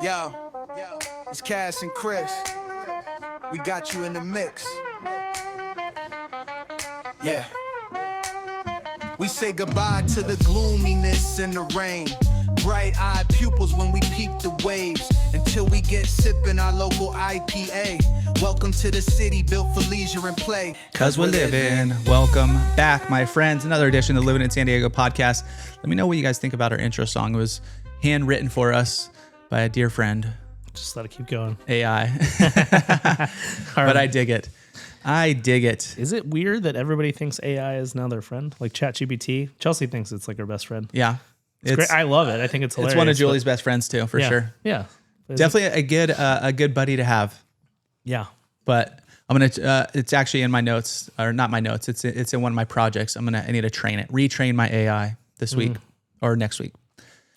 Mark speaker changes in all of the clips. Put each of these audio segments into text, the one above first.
Speaker 1: Yo, it's Cass and Chris. We got you in the mix. Yeah. We say goodbye to the gloominess and the rain. Bright-eyed pupils when we peep the waves. Until we get sipping our local IPA. Welcome to the city built for leisure and play.
Speaker 2: Cause we're living. Welcome back, my friends. Another edition of the Livin in San Diego podcast. Let me know what you guys think about our intro song. It was handwritten for us by a dear friend.
Speaker 3: Just let it keep going.
Speaker 2: AI. But I dig it. I dig it.
Speaker 3: Is it weird that everybody thinks AI is now their friend? Like ChatGPT? Chelsea thinks it's like her best friend.
Speaker 2: Yeah.
Speaker 3: It's great. I love it. I think it's hilarious.
Speaker 2: It's one of Julie's best friends too, for sure.
Speaker 3: Yeah.
Speaker 2: Definitely a good buddy to have.
Speaker 3: Yeah.
Speaker 2: But I'm going to, it's actually in my notes, or not my notes. It's in one of my projects. I need to retrain my AI this week or next week.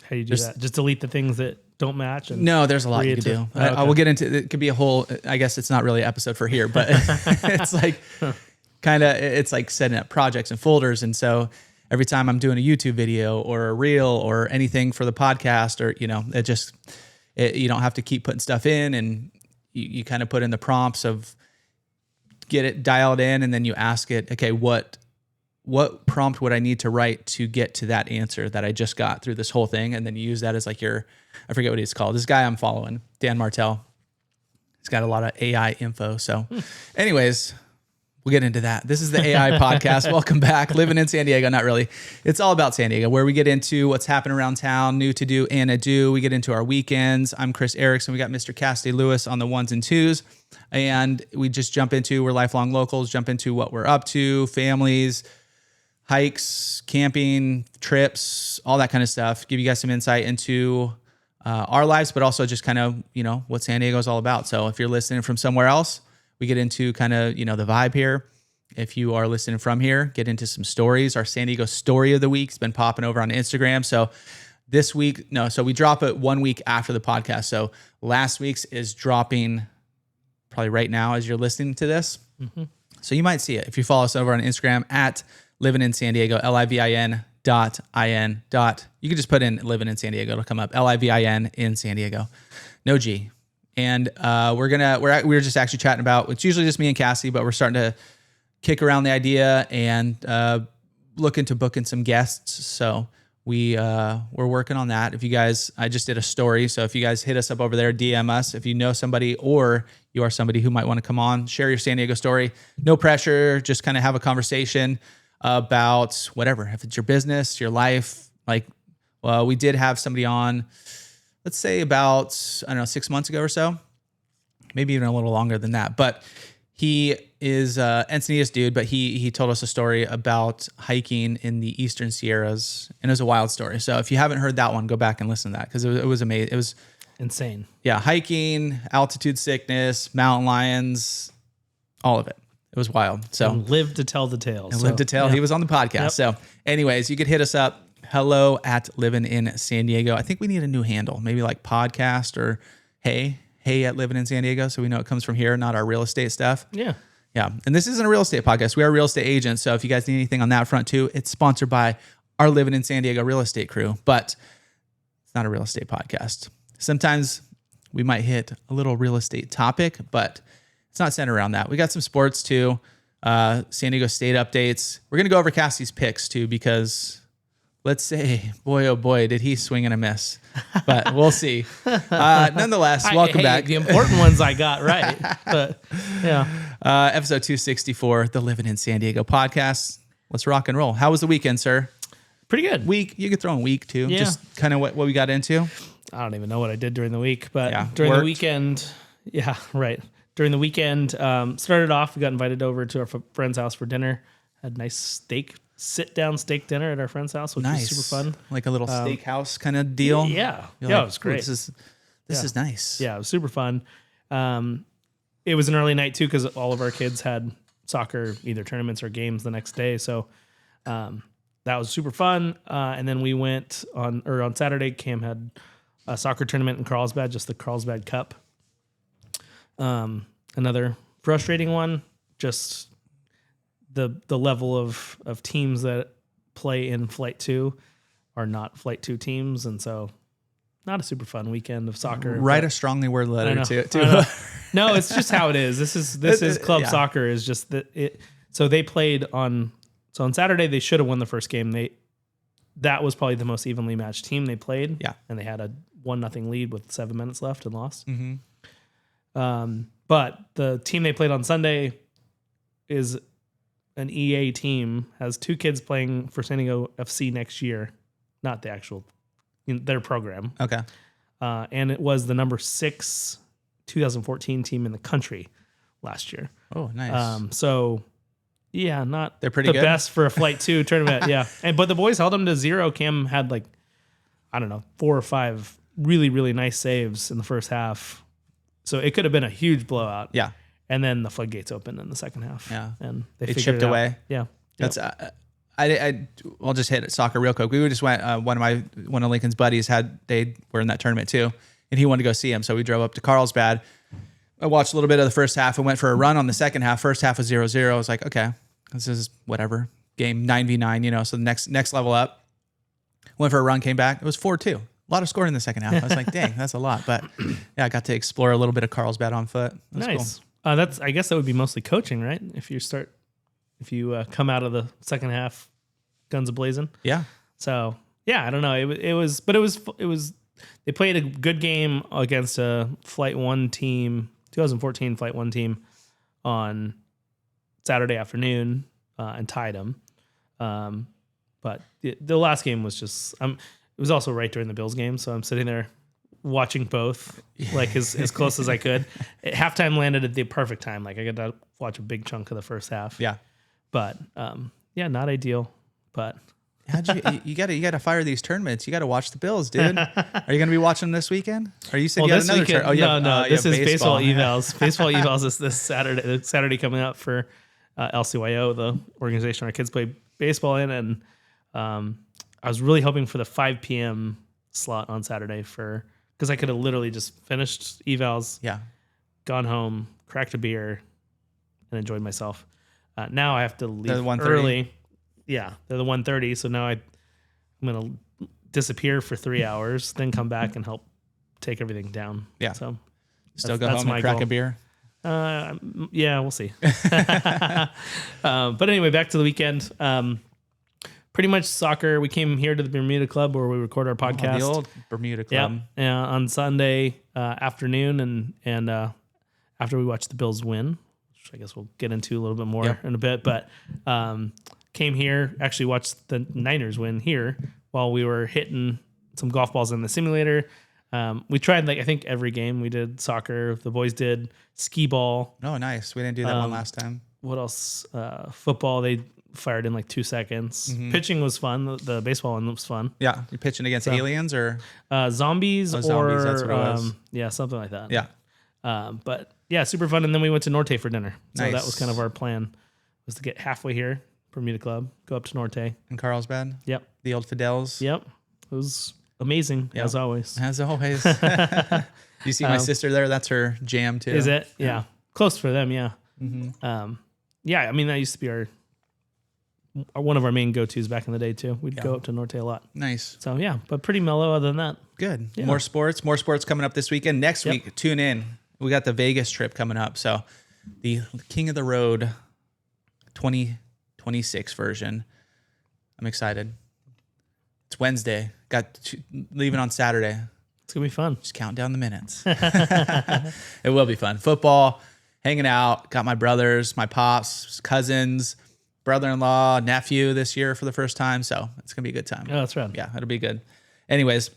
Speaker 3: How do you do that? Just delete the things that don't match?
Speaker 2: No, there's a lot you can do.
Speaker 3: Okay.
Speaker 2: I will get into it. Could be a whole, I guess it's not really an episode for here, but it's like it's like setting up projects and folders. And so every time I'm doing a YouTube video or a reel or anything for the podcast, or, you don't have to keep putting stuff in, and you kind of put in the prompts of get it dialed in, and then you ask it, okay, what prompt would I need to write to get to that answer that I just got through this whole thing? And then you use that as like I forget what he's called. This guy I'm following, Dan Martell. He's got a lot of AI info. So anyways, we'll get into that. This is the AI podcast. Welcome back. Living in San Diego. Not really. It's all about San Diego, where we get into what's happening around town, new to do and a do. We get into our weekends. I'm Chris Erickson. We got Mr. Cassidy Lewis on the ones and twos. And we just we're lifelong locals, jump into what we're up to, families, hikes, camping, trips, all that kind of stuff. Give you guys some insight into our lives, but also just kind of, what San Diego is all about. So if you're listening from somewhere else, we get into kind of, the vibe here. If you are listening from here, get into some stories. Our San Diego story of the week has been popping over on Instagram. So this week, so we drop it 1 week after the podcast. So last week's is dropping probably right now as you're listening to this. Mm-hmm. So you might see it if you follow us over on Instagram at Livin in San Diego, LIVIN.IN. You can just put in Livin in San Diego. It'll come up. LIVIN in San Diego. No G. And we're just actually chatting about, it's usually just me and Cassie, but we're starting to kick around the idea and look into booking some guests. So we're working on that. If you guys, I just did a story. So if you guys hit us up over there, DM us. If you know somebody or you are somebody who might want to come on, share your San Diego story. No pressure. Just kind of have a conversation about whatever. If it's your business, your life, we did have somebody on, let's say about, 6 months ago or so, maybe even a little longer than that. But he is Encinitas dude, but he told us a story about hiking in the Eastern Sierras, and it was a wild story. So if you haven't heard that one, go back and listen to that, because it was amazing. It was
Speaker 3: insane. Yeah,
Speaker 2: hiking, altitude sickness, mountain lions, all of it. It was wild. So
Speaker 3: and lived to tell the tale.
Speaker 2: Lived to tell. Yeah. He was on the podcast. Yep. So anyways, you could hit us up. Hello at Livin in San Diego. I think we need a new handle, maybe like podcast or hey at Livin in San Diego. So we know it comes from here, not our real estate stuff.
Speaker 3: Yeah.
Speaker 2: Yeah. And this isn't a real estate podcast. We are real estate agents. So if you guys need anything on that front too, it's sponsored by our Livin in San Diego real estate crew, but it's not a real estate podcast. Sometimes we might hit a little real estate topic, but it's not centered around that. We got some sports too. San Diego State updates. We're going to go over Cassie's picks too, because let's say, boy, oh boy, did he swing and a miss. But we'll see. Nonetheless, welcome back.
Speaker 3: The important ones I got right. But yeah.
Speaker 2: Episode 264, the Livin in San Diego podcast. Let's rock and roll. How was the weekend, sir?
Speaker 3: Pretty good.
Speaker 2: Week. You could throw in week too.
Speaker 3: Yeah.
Speaker 2: Just kind of what we got into.
Speaker 3: I don't even know what I did during the week, but during the weekend, yeah, right. During the weekend, started off, we got invited over to our friend's house for dinner. Had a nice sit-down steak dinner at our friend's house, which was super fun.
Speaker 2: Like a little steakhouse kind of deal.
Speaker 3: Yeah.
Speaker 2: You're
Speaker 3: it was great.
Speaker 2: This is nice.
Speaker 3: Yeah, it was super fun. It was an early night too, because all of our kids had soccer, either tournaments or games the next day. So that was super fun. And then we went on Saturday, Cam had a soccer tournament in Carlsbad, just the Carlsbad Cup. Another frustrating one, just the level of teams that play in Flight 2 are not Flight 2 teams, and so not a super fun weekend of soccer.
Speaker 2: Write
Speaker 3: but-
Speaker 2: a strongly worded letter
Speaker 3: I
Speaker 2: to
Speaker 3: know. No, it's just how it is. This is club
Speaker 2: yeah.
Speaker 3: soccer is just that it. So they played on Saturday. They should have won the first game. That was probably the most evenly matched team they played.
Speaker 2: Yeah.
Speaker 3: And they had a 1-0 lead with 7 minutes left and lost.
Speaker 2: Mm-hmm.
Speaker 3: But the team they played on Sunday is an EA team, has 2 kids playing for San Diego FC next year, not the actual, their program.
Speaker 2: Okay.
Speaker 3: And it was the number 6 2014 team in the country last year.
Speaker 2: Oh, nice.
Speaker 3: So yeah, not
Speaker 2: They're pretty
Speaker 3: the
Speaker 2: good?
Speaker 3: best for a Flight 2 tournament. Yeah. But the boys held them to 0. Cam had 4 or 5 really, really nice saves in the first half. So it could have been a huge blowout.
Speaker 2: Yeah.
Speaker 3: And then the floodgates opened in the second half.
Speaker 2: Yeah.
Speaker 3: And they
Speaker 2: It
Speaker 3: figured
Speaker 2: chipped
Speaker 3: it out.
Speaker 2: away.
Speaker 3: Yeah.
Speaker 2: That's I'll just hit soccer real quick. We just went. One of Lincoln's buddies they were in that tournament too, and he wanted to go see him. So we drove up to Carlsbad. I watched a little bit of the first half and went for a run on the second half. First half was 0-0. I was like, okay, this is whatever game 9v9. So the next level up. Went for a run, came back. It was 4-2. A lot of scoring in the second half. I was like, dang, that's a lot. But yeah, I got to explore a little bit of Carlsbad on foot. That was
Speaker 3: Nice.
Speaker 2: cool.
Speaker 3: I guess that would be mostly coaching, right? If you come out of the second half guns a-blazing.
Speaker 2: Yeah.
Speaker 3: So yeah, I don't know. It was they played a good game against a Flight 1 team, 2014 Flight 1 team on Saturday afternoon and tied them. But the last game was just it was also right during the Bills game, so I'm sitting there watching both as close as I could. Halftime landed at the perfect time. Like I got to watch a big chunk of the first half.
Speaker 2: Yeah.
Speaker 3: But yeah, not ideal. But
Speaker 2: you got to fire these tournaments. You got to watch the Bills, dude. Are you going to be watching this weekend? Or you said you had
Speaker 3: this
Speaker 2: another
Speaker 3: weekend,
Speaker 2: tournament?
Speaker 3: no, this is baseball
Speaker 2: Yeah.
Speaker 3: evals. Baseball evals is this Saturday. The Saturday coming up for LCYO, the organization our kids play baseball in, and I was really hoping for the 5 p.m. slot on Saturday because I could have literally just finished evals,
Speaker 2: Yeah.
Speaker 3: gone home, cracked a beer, and enjoyed myself. Now I have to leave
Speaker 2: They're the 1:30?
Speaker 3: early. Yeah, they're the 1:30. So now I'm gonna disappear for 3 hours, then come back and help take everything down.
Speaker 2: Yeah.
Speaker 3: So
Speaker 2: Still go
Speaker 3: that's
Speaker 2: home
Speaker 3: my
Speaker 2: and crack
Speaker 3: goal.
Speaker 2: a beer.
Speaker 3: Yeah, we'll see. But anyway, back to the weekend. Pretty much soccer. We came here to the Bermuda Club where we record our podcast.
Speaker 2: The old Bermuda Club.
Speaker 3: Yeah, on Sunday afternoon, and after we watched the Bills win, which I guess we'll get into a little bit more in a bit. But came here, actually watched the Niners win here while we were hitting some golf balls in the simulator. We tried I think every game. We did soccer. The boys did skee ball.
Speaker 2: Oh, nice. We didn't do that one last time.
Speaker 3: What else? Football. They fired in 2 seconds. Pitching was fun. The baseball one was fun.
Speaker 2: Yeah. You're pitching against aliens or?
Speaker 3: Zombies
Speaker 2: Oh,
Speaker 3: or
Speaker 2: zombies, that's what it was.
Speaker 3: Yeah, something like that.
Speaker 2: Yeah.
Speaker 3: But yeah, super fun. And then we went to Norte for dinner. So
Speaker 2: Nice.
Speaker 3: that was kind of our plan, was to get halfway here, Bermuda Club, go up to Norte.
Speaker 2: In Carlsbad?
Speaker 3: Yep.
Speaker 2: The old Fidels?
Speaker 3: Yep. It was amazing as always.
Speaker 2: As always. You see my sister there? That's her jam too.
Speaker 3: Is it? Yeah. Close for them. Yeah.
Speaker 2: Mm-hmm.
Speaker 3: Yeah. I mean, that used to be one of our main go-tos back in the day too. We'd go up to Norte a lot.
Speaker 2: Nice.
Speaker 3: So yeah, but pretty mellow other than that.
Speaker 2: Good.
Speaker 3: Yeah.
Speaker 2: More sports coming up this weekend. Next week, tune in. We got the Vegas trip coming up. So the King of the Road 2026 version. I'm excited. It's Wednesday. Leaving on Saturday.
Speaker 3: It's going to be fun.
Speaker 2: Just count down the minutes. It will be fun. Football, hanging out. Got my brothers, my pops, cousins, brother-in-law, nephew this year for the first time. So it's going to be a good time.
Speaker 3: Oh, that's right.
Speaker 2: Yeah, it'll be good. Anyways,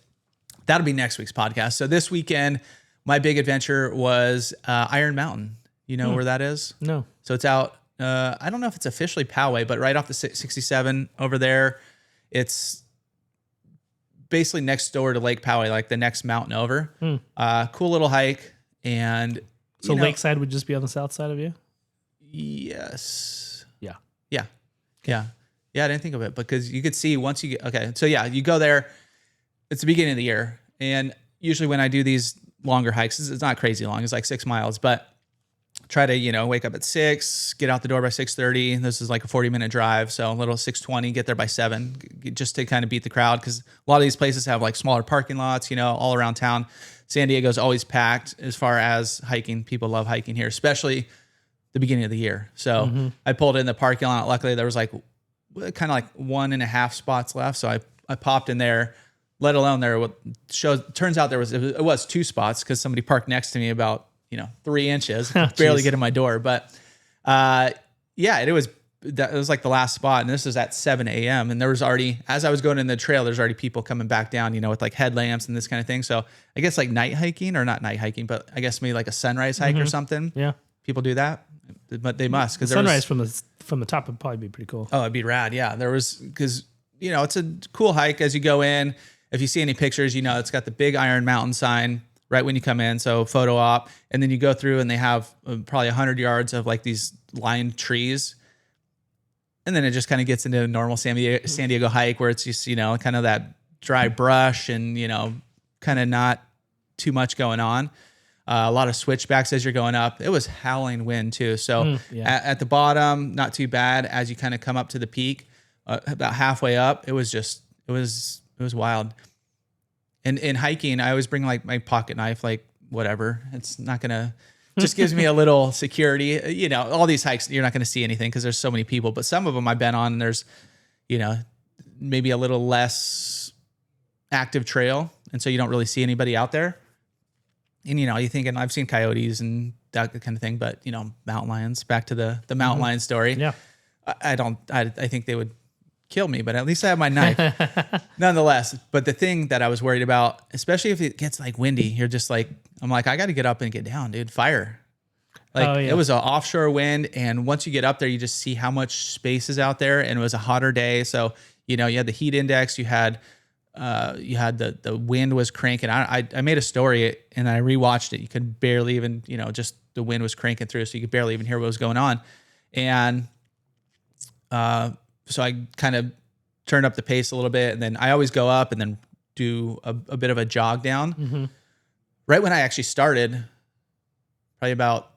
Speaker 2: that'll be next week's podcast. So this weekend, my big adventure was Iron Mountain. You know where that is?
Speaker 3: No.
Speaker 2: So it's out, I don't know if it's officially Poway, but right off the 67 over there. It's basically next door to Lake Poway, like the next mountain over. Cool little hike. And
Speaker 3: So Lakeside would just be on the south side of you?
Speaker 2: Yes.
Speaker 3: Yeah.
Speaker 2: Yeah. Yeah. Yeah, I didn't think of it because you could see once you get, okay. So yeah, you go there. It's the beginning of the year. And usually when I do these longer hikes, it's not crazy long. It's like 6 miles, but try to, wake up at 6, get out the door by 6:30. This is like a 40-minute drive. So a little 6:20, get there by 7, just to kind of beat the crowd. Cause a lot of these places have like smaller parking lots, all around town. San Diego's always packed as far as hiking. People love hiking here, especially the beginning of the year. So I pulled in the parking lot. Luckily there was like kind of like 1.5 spots left. So I popped in there, let alone turns out it was 2 spots because somebody parked next to me about, 3 inches, barely get in my door. But it was like the last spot. And this was at 7 a.m. And there was already, as I was going in the trail, there's already people coming back down, with like headlamps and this kind of thing. So I guess like night hiking, or not night hiking, but I guess maybe like a sunrise hike or something.
Speaker 3: Yeah.
Speaker 2: People do that, but they must. Cause
Speaker 3: sunrise from the top would probably be pretty cool.
Speaker 2: Oh, it'd be rad. Yeah. Cause it's a cool hike as you go in. If you see any pictures, it's got the big Iron Mountain sign right when you come in. So photo op, and then you go through and they have probably 100 yards of like these lined trees. And then it just kind of gets into a normal San Diego hike where it's just, kind of that dry brush and, kind of not too much going on. A lot of switchbacks as you're going up. It was howling wind too. So at the bottom, not too bad. As you kind of come up to the peak, about halfway up, it was wild. And in hiking, I always bring like my pocket knife, like whatever. It's not going to, just gives me a little security. All these hikes, you're not going to see anything because there's so many people, but some of them I've been on and there's, maybe a little less active trail. And so you don't really see anybody out there. And, you're thinking, I've seen coyotes and that kind of thing, but, mountain lions, back to the mountain lion story.
Speaker 3: Yeah.
Speaker 2: I think they would kill me, but at least I have my knife nonetheless. But the thing that I was worried about, especially if it gets like windy, I'm like, I got to get up and get down, dude. Fire. It was an offshore wind. And once you get up there, you just see how much space is out there. And it was a hotter day. So, you had the heat index, you had the wind was cranking. I made a story and I rewatched it. You could barely even, just the wind was cranking through. So you could barely even hear what was going on. And, so I kind of turned up the pace a little bit, and then I always go up and then do a bit of a jog down. Right when I actually started, probably about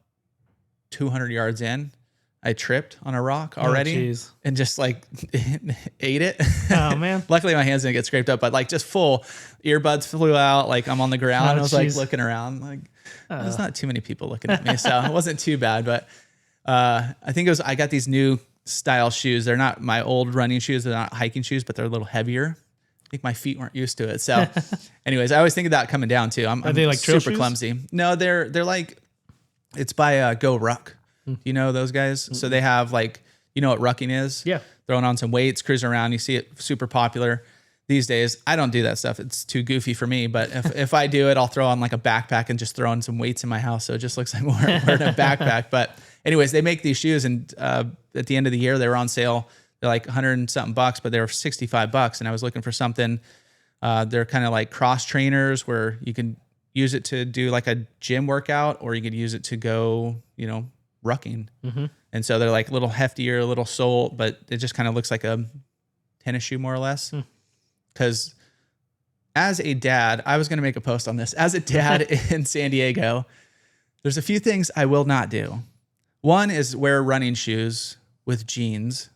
Speaker 2: 200 yards in, I tripped on a rock already and just like ate it.
Speaker 3: Oh man.
Speaker 2: Luckily my hands didn't get scraped up, but like just full earbuds flew out. Like I'm on the ground. I was like looking around, like there's not too many people looking at me. So it wasn't too bad, but I think I got these new style shoes. They're not my old running shoes. They're not hiking shoes, but they're a little heavier. I think my feet weren't used to it. So anyways, I always think of that coming down too. I'm
Speaker 3: they like trail
Speaker 2: super
Speaker 3: shoes?
Speaker 2: clumsy. No, they're like, it's by Go Ruck. You know those guys? So they have like, what rucking is?
Speaker 3: Yeah.
Speaker 2: Throwing on some weights, cruising around. You see it super popular these days. I don't do that stuff. It's too goofy for me. But if I do it, I'll throw on like a backpack and just throw on some weights in my house. So it just looks like wearing a backpack. But anyways, they make these shoes, and at the end of the year, they were on sale. They're like 100 and something bucks, but they were $65. And I was looking for something. They're kind of like cross trainers where you can use it to do like a gym workout, or you could use it to go, rucking. And so they're like a little heftier, a little sole, but it just kind of looks like a tennis shoe more or less. Because as a dad, I was going to make a post on this. As a dad in San Diego, there's a few things I will not do. One is wear running shoes with jeans.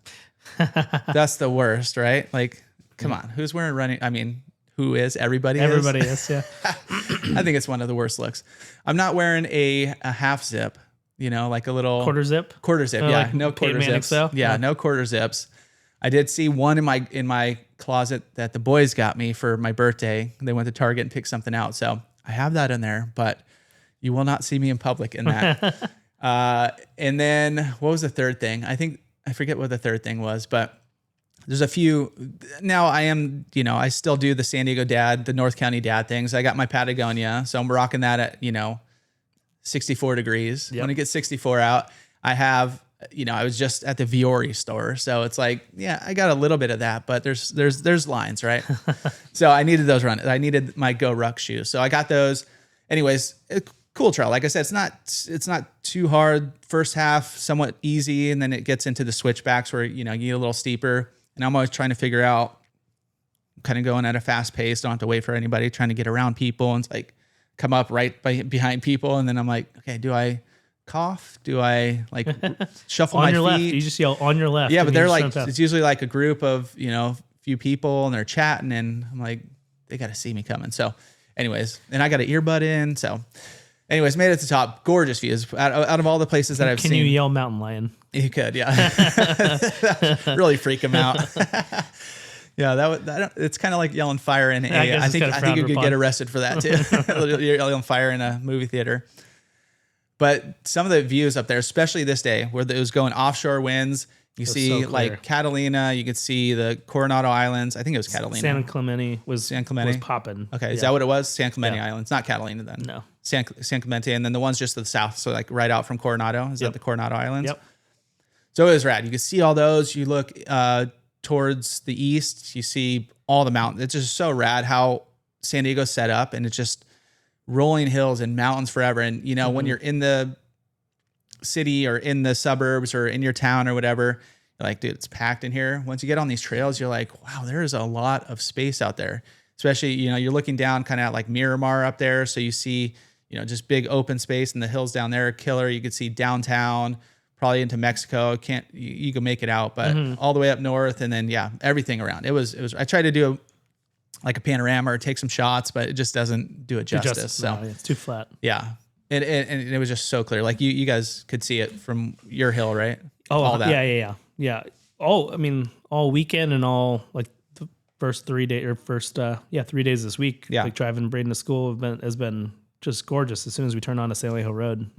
Speaker 2: That's the worst, right? Like, come on, who's wearing running? I mean, who is? Everybody
Speaker 3: is, yeah.
Speaker 2: I think it's one of the worst looks. I'm not wearing a half zip, like a little
Speaker 3: quarter zip.
Speaker 2: Yeah,
Speaker 3: like
Speaker 2: no quarter zips. Yeah, no quarter zips. I did see one in my closet that the boys got me for my birthday. They went to Target and picked something out. So I have that in there, but you will not see me in public in that. And then what was the third thing? I forget what the third thing was, but there's a few. Now I am, I still do the San Diego dad, the North County dad things. I got my Patagonia, so I'm rocking that at, 64 degrees.
Speaker 3: Yep.
Speaker 2: When it gets 64 out, I have, I was just at the Viore store. So it's like, yeah, I got a little bit of that, but there's lines, right? So I needed those I needed my Go Ruck shoes. So I got those. Anyways, cool trail. Like I said, it's not too hard. First half, somewhat easy. And then it gets into the switchbacks where, you get a little steeper. And I'm always trying to figure out, kind of going at a fast pace. Don't have to wait for anybody, trying to get around people and it's like come up right behind people. And then I'm like, okay, do I cough? Do I like shuffle
Speaker 3: On
Speaker 2: my
Speaker 3: your
Speaker 2: feet?
Speaker 3: left. You just yell on your left.
Speaker 2: Yeah,
Speaker 3: and
Speaker 2: but
Speaker 3: you
Speaker 2: they're
Speaker 3: just
Speaker 2: like,
Speaker 3: run past.
Speaker 2: it's usually like a group of, few people and they're chatting and I'm like, they got to see me coming. So anyways, and I got an earbud in. So anyways, made it to the top. Gorgeous views out of all the places that I've seen.
Speaker 3: Can you yell mountain lion?
Speaker 2: You could, yeah. Really freak them out. Yeah, it's kind of like yelling fire in
Speaker 3: I think
Speaker 2: you could get arrested for that too. You're yelling fire in a movie theater. But some of the views up there, especially this day where it was going offshore winds, you see
Speaker 3: so
Speaker 2: like Catalina, you could see the Coronado Islands. I think it was Catalina.
Speaker 3: San Clemente was popping.
Speaker 2: Okay, is that what it was? San Clemente
Speaker 3: Yeah.
Speaker 2: Islands, not Catalina then.
Speaker 3: No.
Speaker 2: San Clemente, and then the ones just to the south, so like right out from Coronado. Is that the Coronado Islands?
Speaker 3: Yep.
Speaker 2: So it was rad. You can see all those. You look towards the east, you see all the mountains. It's just so rad how San Diego's set up, and it's just rolling hills and mountains forever. And when you're in the city or in the suburbs or in your town or whatever, you're like, dude, it's packed in here. Once you get on these trails, you're like, wow, there is a lot of space out there. Especially, you're looking down kind of like Miramar up there. So you see, just big open space, and the hills down there are killer. You could see downtown, probably into Mexico. You can make it out, but all the way up north, and then everything around. It was. I tried to do like a panorama or take some shots, but it just doesn't do it justice. So
Speaker 3: no, it's too flat.
Speaker 2: yeah, and it was just so clear. Like you guys could see it from your hill, right?
Speaker 3: Oh,
Speaker 2: all that.
Speaker 3: Yeah. All weekend and all like the first 3 days or 3 days this week.
Speaker 2: Yeah.
Speaker 3: Like driving Braden to school has been just gorgeous. As soon as we turn on to San Alejo Road,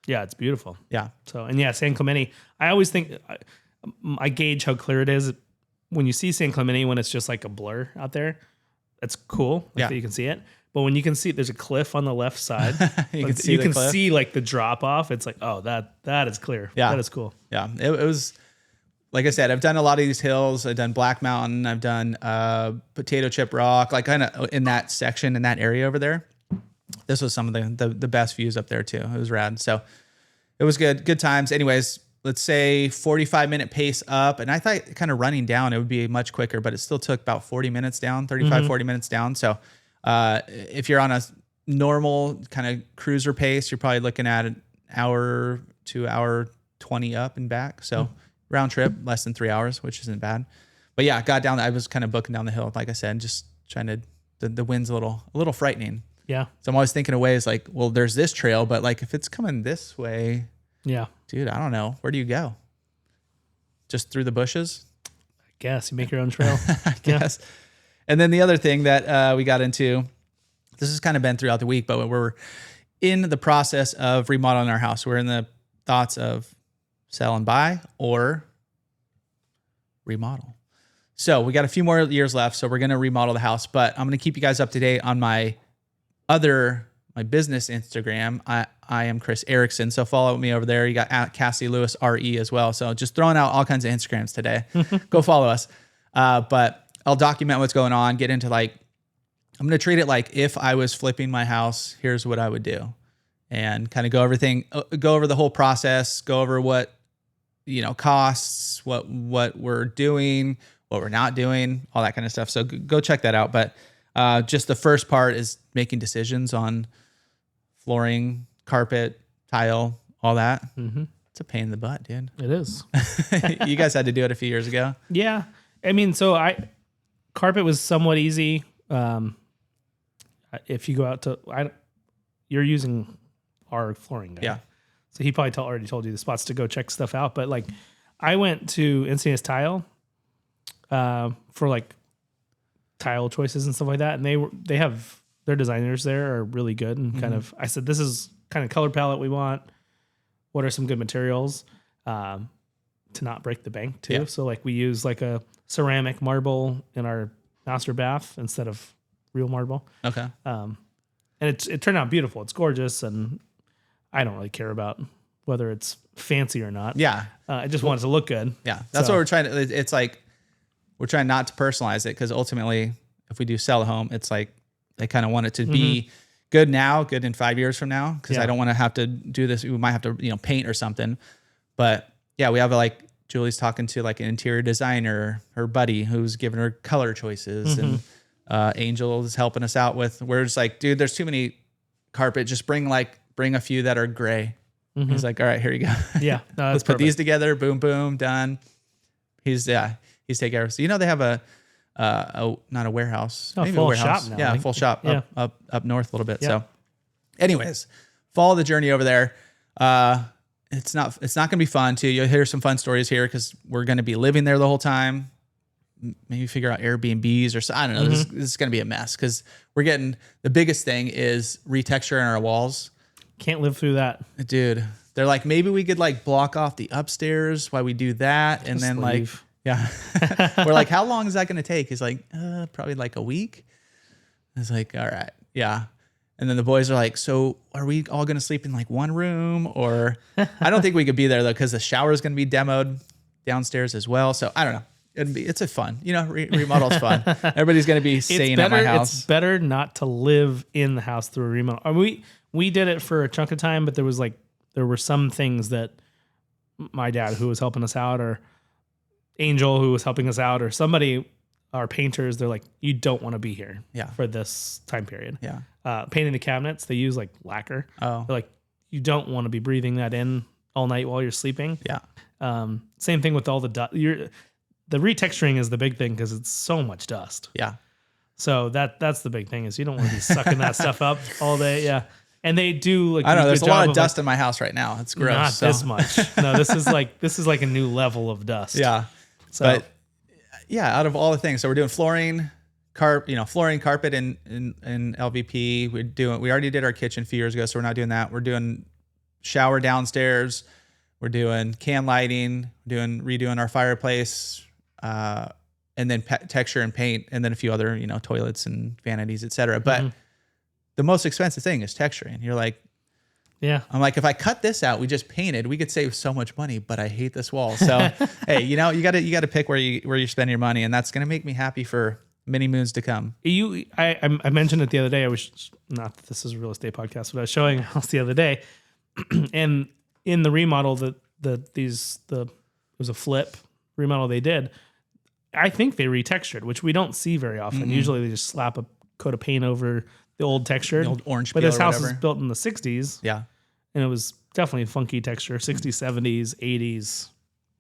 Speaker 3: it's beautiful.
Speaker 2: Yeah.
Speaker 3: So San Clemente. I always think I gauge how clear it is when you see San Clemente when it's just like a blur out there. It's cool. That you can see it. But when you can see there's a cliff on the left side,
Speaker 2: you can
Speaker 3: see like the drop off. It's like, oh, that is clear.
Speaker 2: Yeah.
Speaker 3: That is cool.
Speaker 2: Yeah. It was, like I said, I've done a lot of these hills. I've done Black Mountain. I've done Potato Chip Rock, like kind of in that section, in that area over there. This was some of the best views up there too. It was rad. So it was good times. Anyways, let's say 45-minute pace up. And I thought kind of running down, it would be much quicker, but it still took about 40 minutes down, 35, 40 minutes down. So if you're on a normal kind of cruiser pace, you're probably looking at an hour to hour 20 up and back. So round trip, less than 3 hours, which isn't bad. But yeah, got down. I was kind of booking down the hill, like I said, just trying to. The wind's a little frightening.
Speaker 3: Yeah.
Speaker 2: So I'm always thinking of ways like, well, there's this trail, but like if it's coming this way,
Speaker 3: yeah,
Speaker 2: dude, I don't know. Where do you go? Just through the bushes?
Speaker 3: I guess you make your own trail.
Speaker 2: I guess. And then the other thing that we got into, this has kind of been throughout the week, but we're in the process of remodeling our house. We're in the thoughts of sell and buy or remodel. So we got a few more years left, so we're going to remodel the house, but I'm going to keep you guys up to date on my business Instagram. I am Chris Erickson, so follow me over there. You got at Cassidy Lewis RE as well. So just throwing out all kinds of Instagrams today. Go follow us. But I'll document what's going on, get into I'm going to treat it like if I was flipping my house, here's what I would do. And kind of go over the whole process, go over what, costs, what we're doing, what we're not doing, all that kind of stuff. So go check that out. But just the first part is making decisions on flooring, carpet, tile, all that. Mm-hmm. It's a pain in the butt, dude.
Speaker 3: It is.
Speaker 2: You guys had to do it a few years ago.
Speaker 3: Yeah. I mean, carpet was somewhat easy. If you go out you're using our flooring guy.
Speaker 2: Yeah.
Speaker 3: So he probably already told you the spots to go check stuff out. But I went to Encinitas Tile for tile choices and stuff like that. And they have their designers there are really good. And I said, this is kind of color palette we want. What are some good materials to not break the bank too? Yeah. So we use a ceramic marble in our master bath instead of real marble.
Speaker 2: Okay.
Speaker 3: And it turned out beautiful. It's gorgeous. And I don't really care about whether it's fancy or not.
Speaker 2: Yeah.
Speaker 3: I just want it to look good.
Speaker 2: Yeah. That's what we're trying to, it's we're trying not to personalize it because ultimately if we do sell a home, it's I kind of want it to be good now, good in 5 years from now. Cause I don't want to have to do this. We might have to, paint or something, but yeah, we have Julie's talking to an interior designer, her buddy who's giving her color choices and Angel is helping us out with where it's dude, there's too many carpet. Just bring a few that are gray He's like, all right, here you go.
Speaker 3: Yeah. No,
Speaker 2: Let's put these together. Boom, boom, done. He's taking care of it. So, they have a not a warehouse, maybe
Speaker 3: full
Speaker 2: a warehouse.
Speaker 3: shop now.
Speaker 2: Yeah, full shop up north a little bit.
Speaker 3: Yeah.
Speaker 2: So anyways, follow the journey over there. It's not going to be fun too. You'll hear some fun stories here because we're going to be living there the whole time. Maybe figure out Airbnbs or so. I don't know. This is going to be a mess because we're getting, the biggest thing is retexturing our walls.
Speaker 3: Can't live through that.
Speaker 2: Dude, they're like, maybe we could like block off the upstairs while we do that. And then
Speaker 3: leave.
Speaker 2: we're like, how long is that going to take? He's like, probably like a week. I was like, all right. Yeah. And then the boys are like, so are we all going to sleep in like one room? Or I don't think we could be there though, because the shower is going to be demoed downstairs as well. So I don't know. It's a fun, remodel's fun. Everybody's going to be staying at my house.
Speaker 3: It's better not to live in the house through a remodel. We did it for a chunk of time, but there were some things that my dad, who was helping us out, or Angel, who was helping us out, or somebody, our painters, they're like, you don't want to be here for this time period.
Speaker 2: Yeah.
Speaker 3: Painting the cabinets, they use like lacquer.
Speaker 2: Oh.
Speaker 3: They're like, you don't want to be breathing that in all night while you're sleeping.
Speaker 2: Yeah.
Speaker 3: Same thing with all the dust. The retexturing is the big thing because it's so much dust.
Speaker 2: Yeah.
Speaker 3: So that's the big thing, is you don't want to be sucking that stuff up all day. Yeah. And they do like,
Speaker 2: I know there's a lot of dust in my house right now. It's gross.
Speaker 3: Not this much. No, this is like a new level of dust.
Speaker 2: Yeah.
Speaker 3: So,
Speaker 2: but yeah, out of all the things, so we're doing flooring, carpet in LVP. We already did our kitchen a few years ago, so we're not doing that. We're doing shower downstairs. We're doing can lighting, redoing our fireplace, and then texture and paint, and then a few other, toilets and vanities, etc. But the most expensive thing is texturing. You're like,
Speaker 3: yeah.
Speaker 2: I'm like, if I cut this out, we just painted, we could save so much money, but I hate this wall. So, hey, you got to pick where you spend your money, and that's going to make me happy for many moons to come.
Speaker 3: I mentioned it the other day. I was, not that this is a real estate podcast, but I was showing a house the other day, and in the remodel it was a flip remodel they did. I think they retextured, which we don't see very often. Usually they just slap a coat of paint over the old texture,
Speaker 2: The old orange
Speaker 3: but
Speaker 2: peel
Speaker 3: this
Speaker 2: or
Speaker 3: house
Speaker 2: whatever.
Speaker 3: was built in the 60s.
Speaker 2: Yeah.
Speaker 3: And it was definitely a funky texture, 60s, 70s, 80s,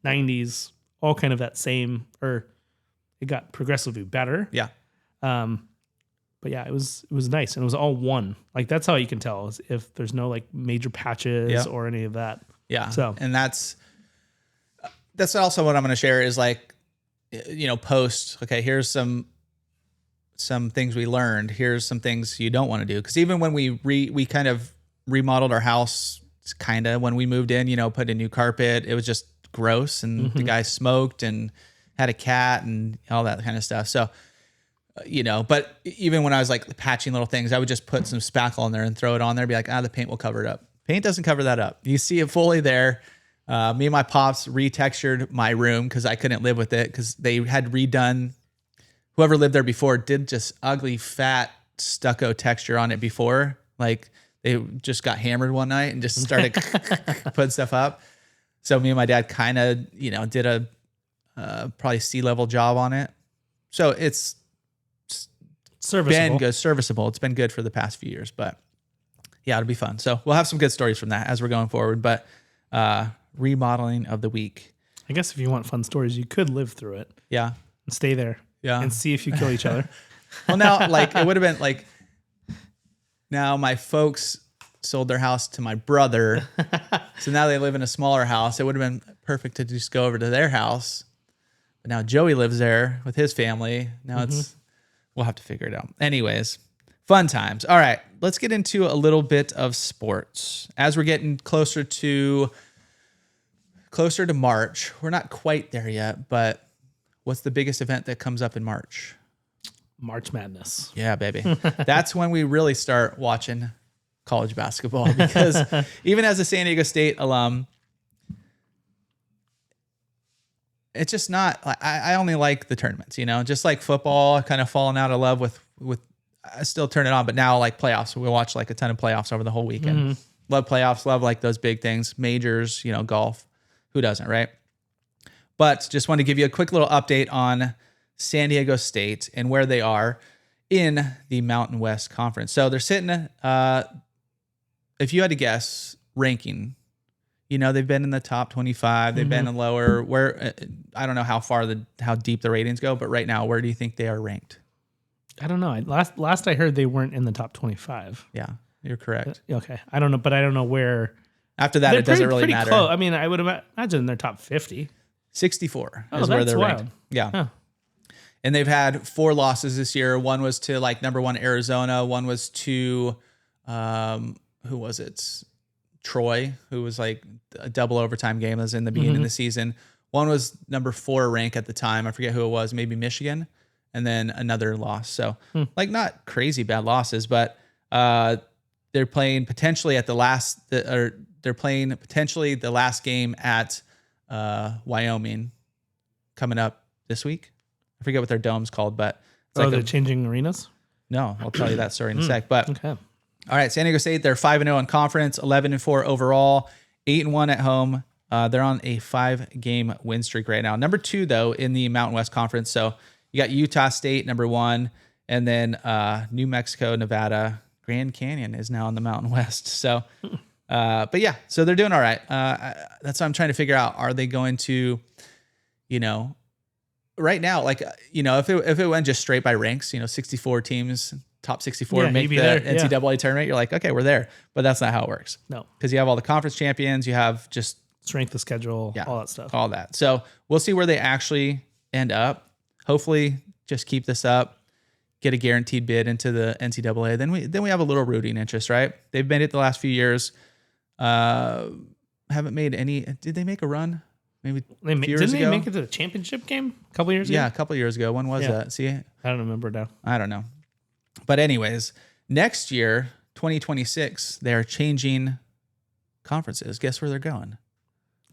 Speaker 3: 90s, all kind of that same, or it got progressively better.
Speaker 2: Yeah.
Speaker 3: But yeah, it was nice, and it was all one. Like, that's how you can tell, is if there's no like major patches or any of that.
Speaker 2: Yeah.
Speaker 3: So,
Speaker 2: and that's also what I'm going to share is like, post, okay, here's some things we learned. Here's some things you don't want to do. Because even when we kind of remodeled our house, kind of when we moved in, put in new carpet, it was just gross, and the guy smoked and had a cat and all that kind of stuff. So, but even when I was like patching little things, I would just put some spackle in there and throw it on there, be like, the paint will cover it up. Paint doesn't cover that up. You see it fully there. Me and my pops retextured my room because I couldn't live with it, because they had redone, whoever lived there before did just ugly, fat stucco texture on it before. Like, they just got hammered one night and just started putting stuff up. So me and my dad kind of, did a probably C-level job on it. So it's serviceable. It's been good for the past few years, but yeah, it'll be fun. So we'll have some good stories from that as we're going forward. But remodeling of the week.
Speaker 3: I guess if you want fun stories, you could live through it.
Speaker 2: Yeah.
Speaker 3: And stay there.
Speaker 2: Yeah.
Speaker 3: And see if you kill each other.
Speaker 2: Well, now, like, it would have been like, now my folks sold their house to my brother. So now they live in a smaller house. It would have been perfect to just go over to their house. But now Joey lives there with his family. Now we'll have to figure it out. Anyways, fun times. All right, let's get into a little bit of sports. As we're getting closer to March, we're not quite there yet, but what's the biggest event that comes up in March?
Speaker 3: March Madness.
Speaker 2: Yeah, baby. That's when we really start watching college basketball, because even as a San Diego State alum, it's just not, I only like the tournaments, just like football, kind of fallen out of love with I still turn it on, but now like playoffs, we watch like a ton of playoffs over the whole weekend. Love playoffs, love like those big things, majors, golf, who doesn't, right? But just want to give you a quick little update on San Diego State and where they are in the Mountain West Conference. So they're sitting, if you had to guess ranking, they've been in the top 25. They've been in lower. Where I don't know how deep the ratings go, but right now, where do you think they are ranked?
Speaker 3: I don't know. Last I heard, they weren't in the top 25.
Speaker 2: Yeah, you're correct.
Speaker 3: Okay, I don't know, but I don't know where.
Speaker 2: After that, it doesn't really matter.
Speaker 3: Close. I mean, I would imagine they're top 50.
Speaker 2: 64
Speaker 3: Oh,
Speaker 2: is where
Speaker 3: that's
Speaker 2: they're
Speaker 3: wild.
Speaker 2: ranked. Yeah.
Speaker 3: Huh.
Speaker 2: And they've had 4 losses this year. One was to like number 1 Arizona. One was to, who was it? Troy, who was like a double overtime game. That was in the beginning of the season. One was number 4 rank at the time. I forget who it was. Maybe Michigan. And then another loss. So like not crazy bad losses, but they're playing potentially at the last, they're playing potentially the last game at Wyoming coming up this week. I forget what their dome's called, but it's
Speaker 3: they're changing arenas?
Speaker 2: No, I'll tell you that story in a sec. But
Speaker 3: Okay.
Speaker 2: all right, San Diego State, they're 5-0 in conference, 11-4 overall, 8-1 at home. They're on a 5-game win streak right now. Number 2 though in the Mountain West Conference. So you got Utah State number 1, and then New Mexico, Nevada, Grand Canyon is now in the Mountain West. So, but yeah, so they're doing all right. That's what I'm trying to figure out. Are they going to, right now, like, if it went just straight by ranks, 64 teams, top 64 make the NCAA tournament, you're like, okay, we're there. But that's not how it works.
Speaker 3: No.
Speaker 2: Because you have all the conference champions, you have just
Speaker 3: Strength of schedule, all that stuff.
Speaker 2: All that. So we'll see where they actually end up. Hopefully just keep this up, get a guaranteed bid into the NCAA. Then we have a little rooting interest, right? They've made it the last few years. Haven't made any. Did they make a run? Maybe a few years ago?
Speaker 3: Didn't they make it to the championship game a couple years ago?
Speaker 2: Yeah, a couple years ago. When was that? See,
Speaker 3: I don't remember now.
Speaker 2: I don't know. But anyways, next year, 2026, they're changing conferences. Guess where they're going?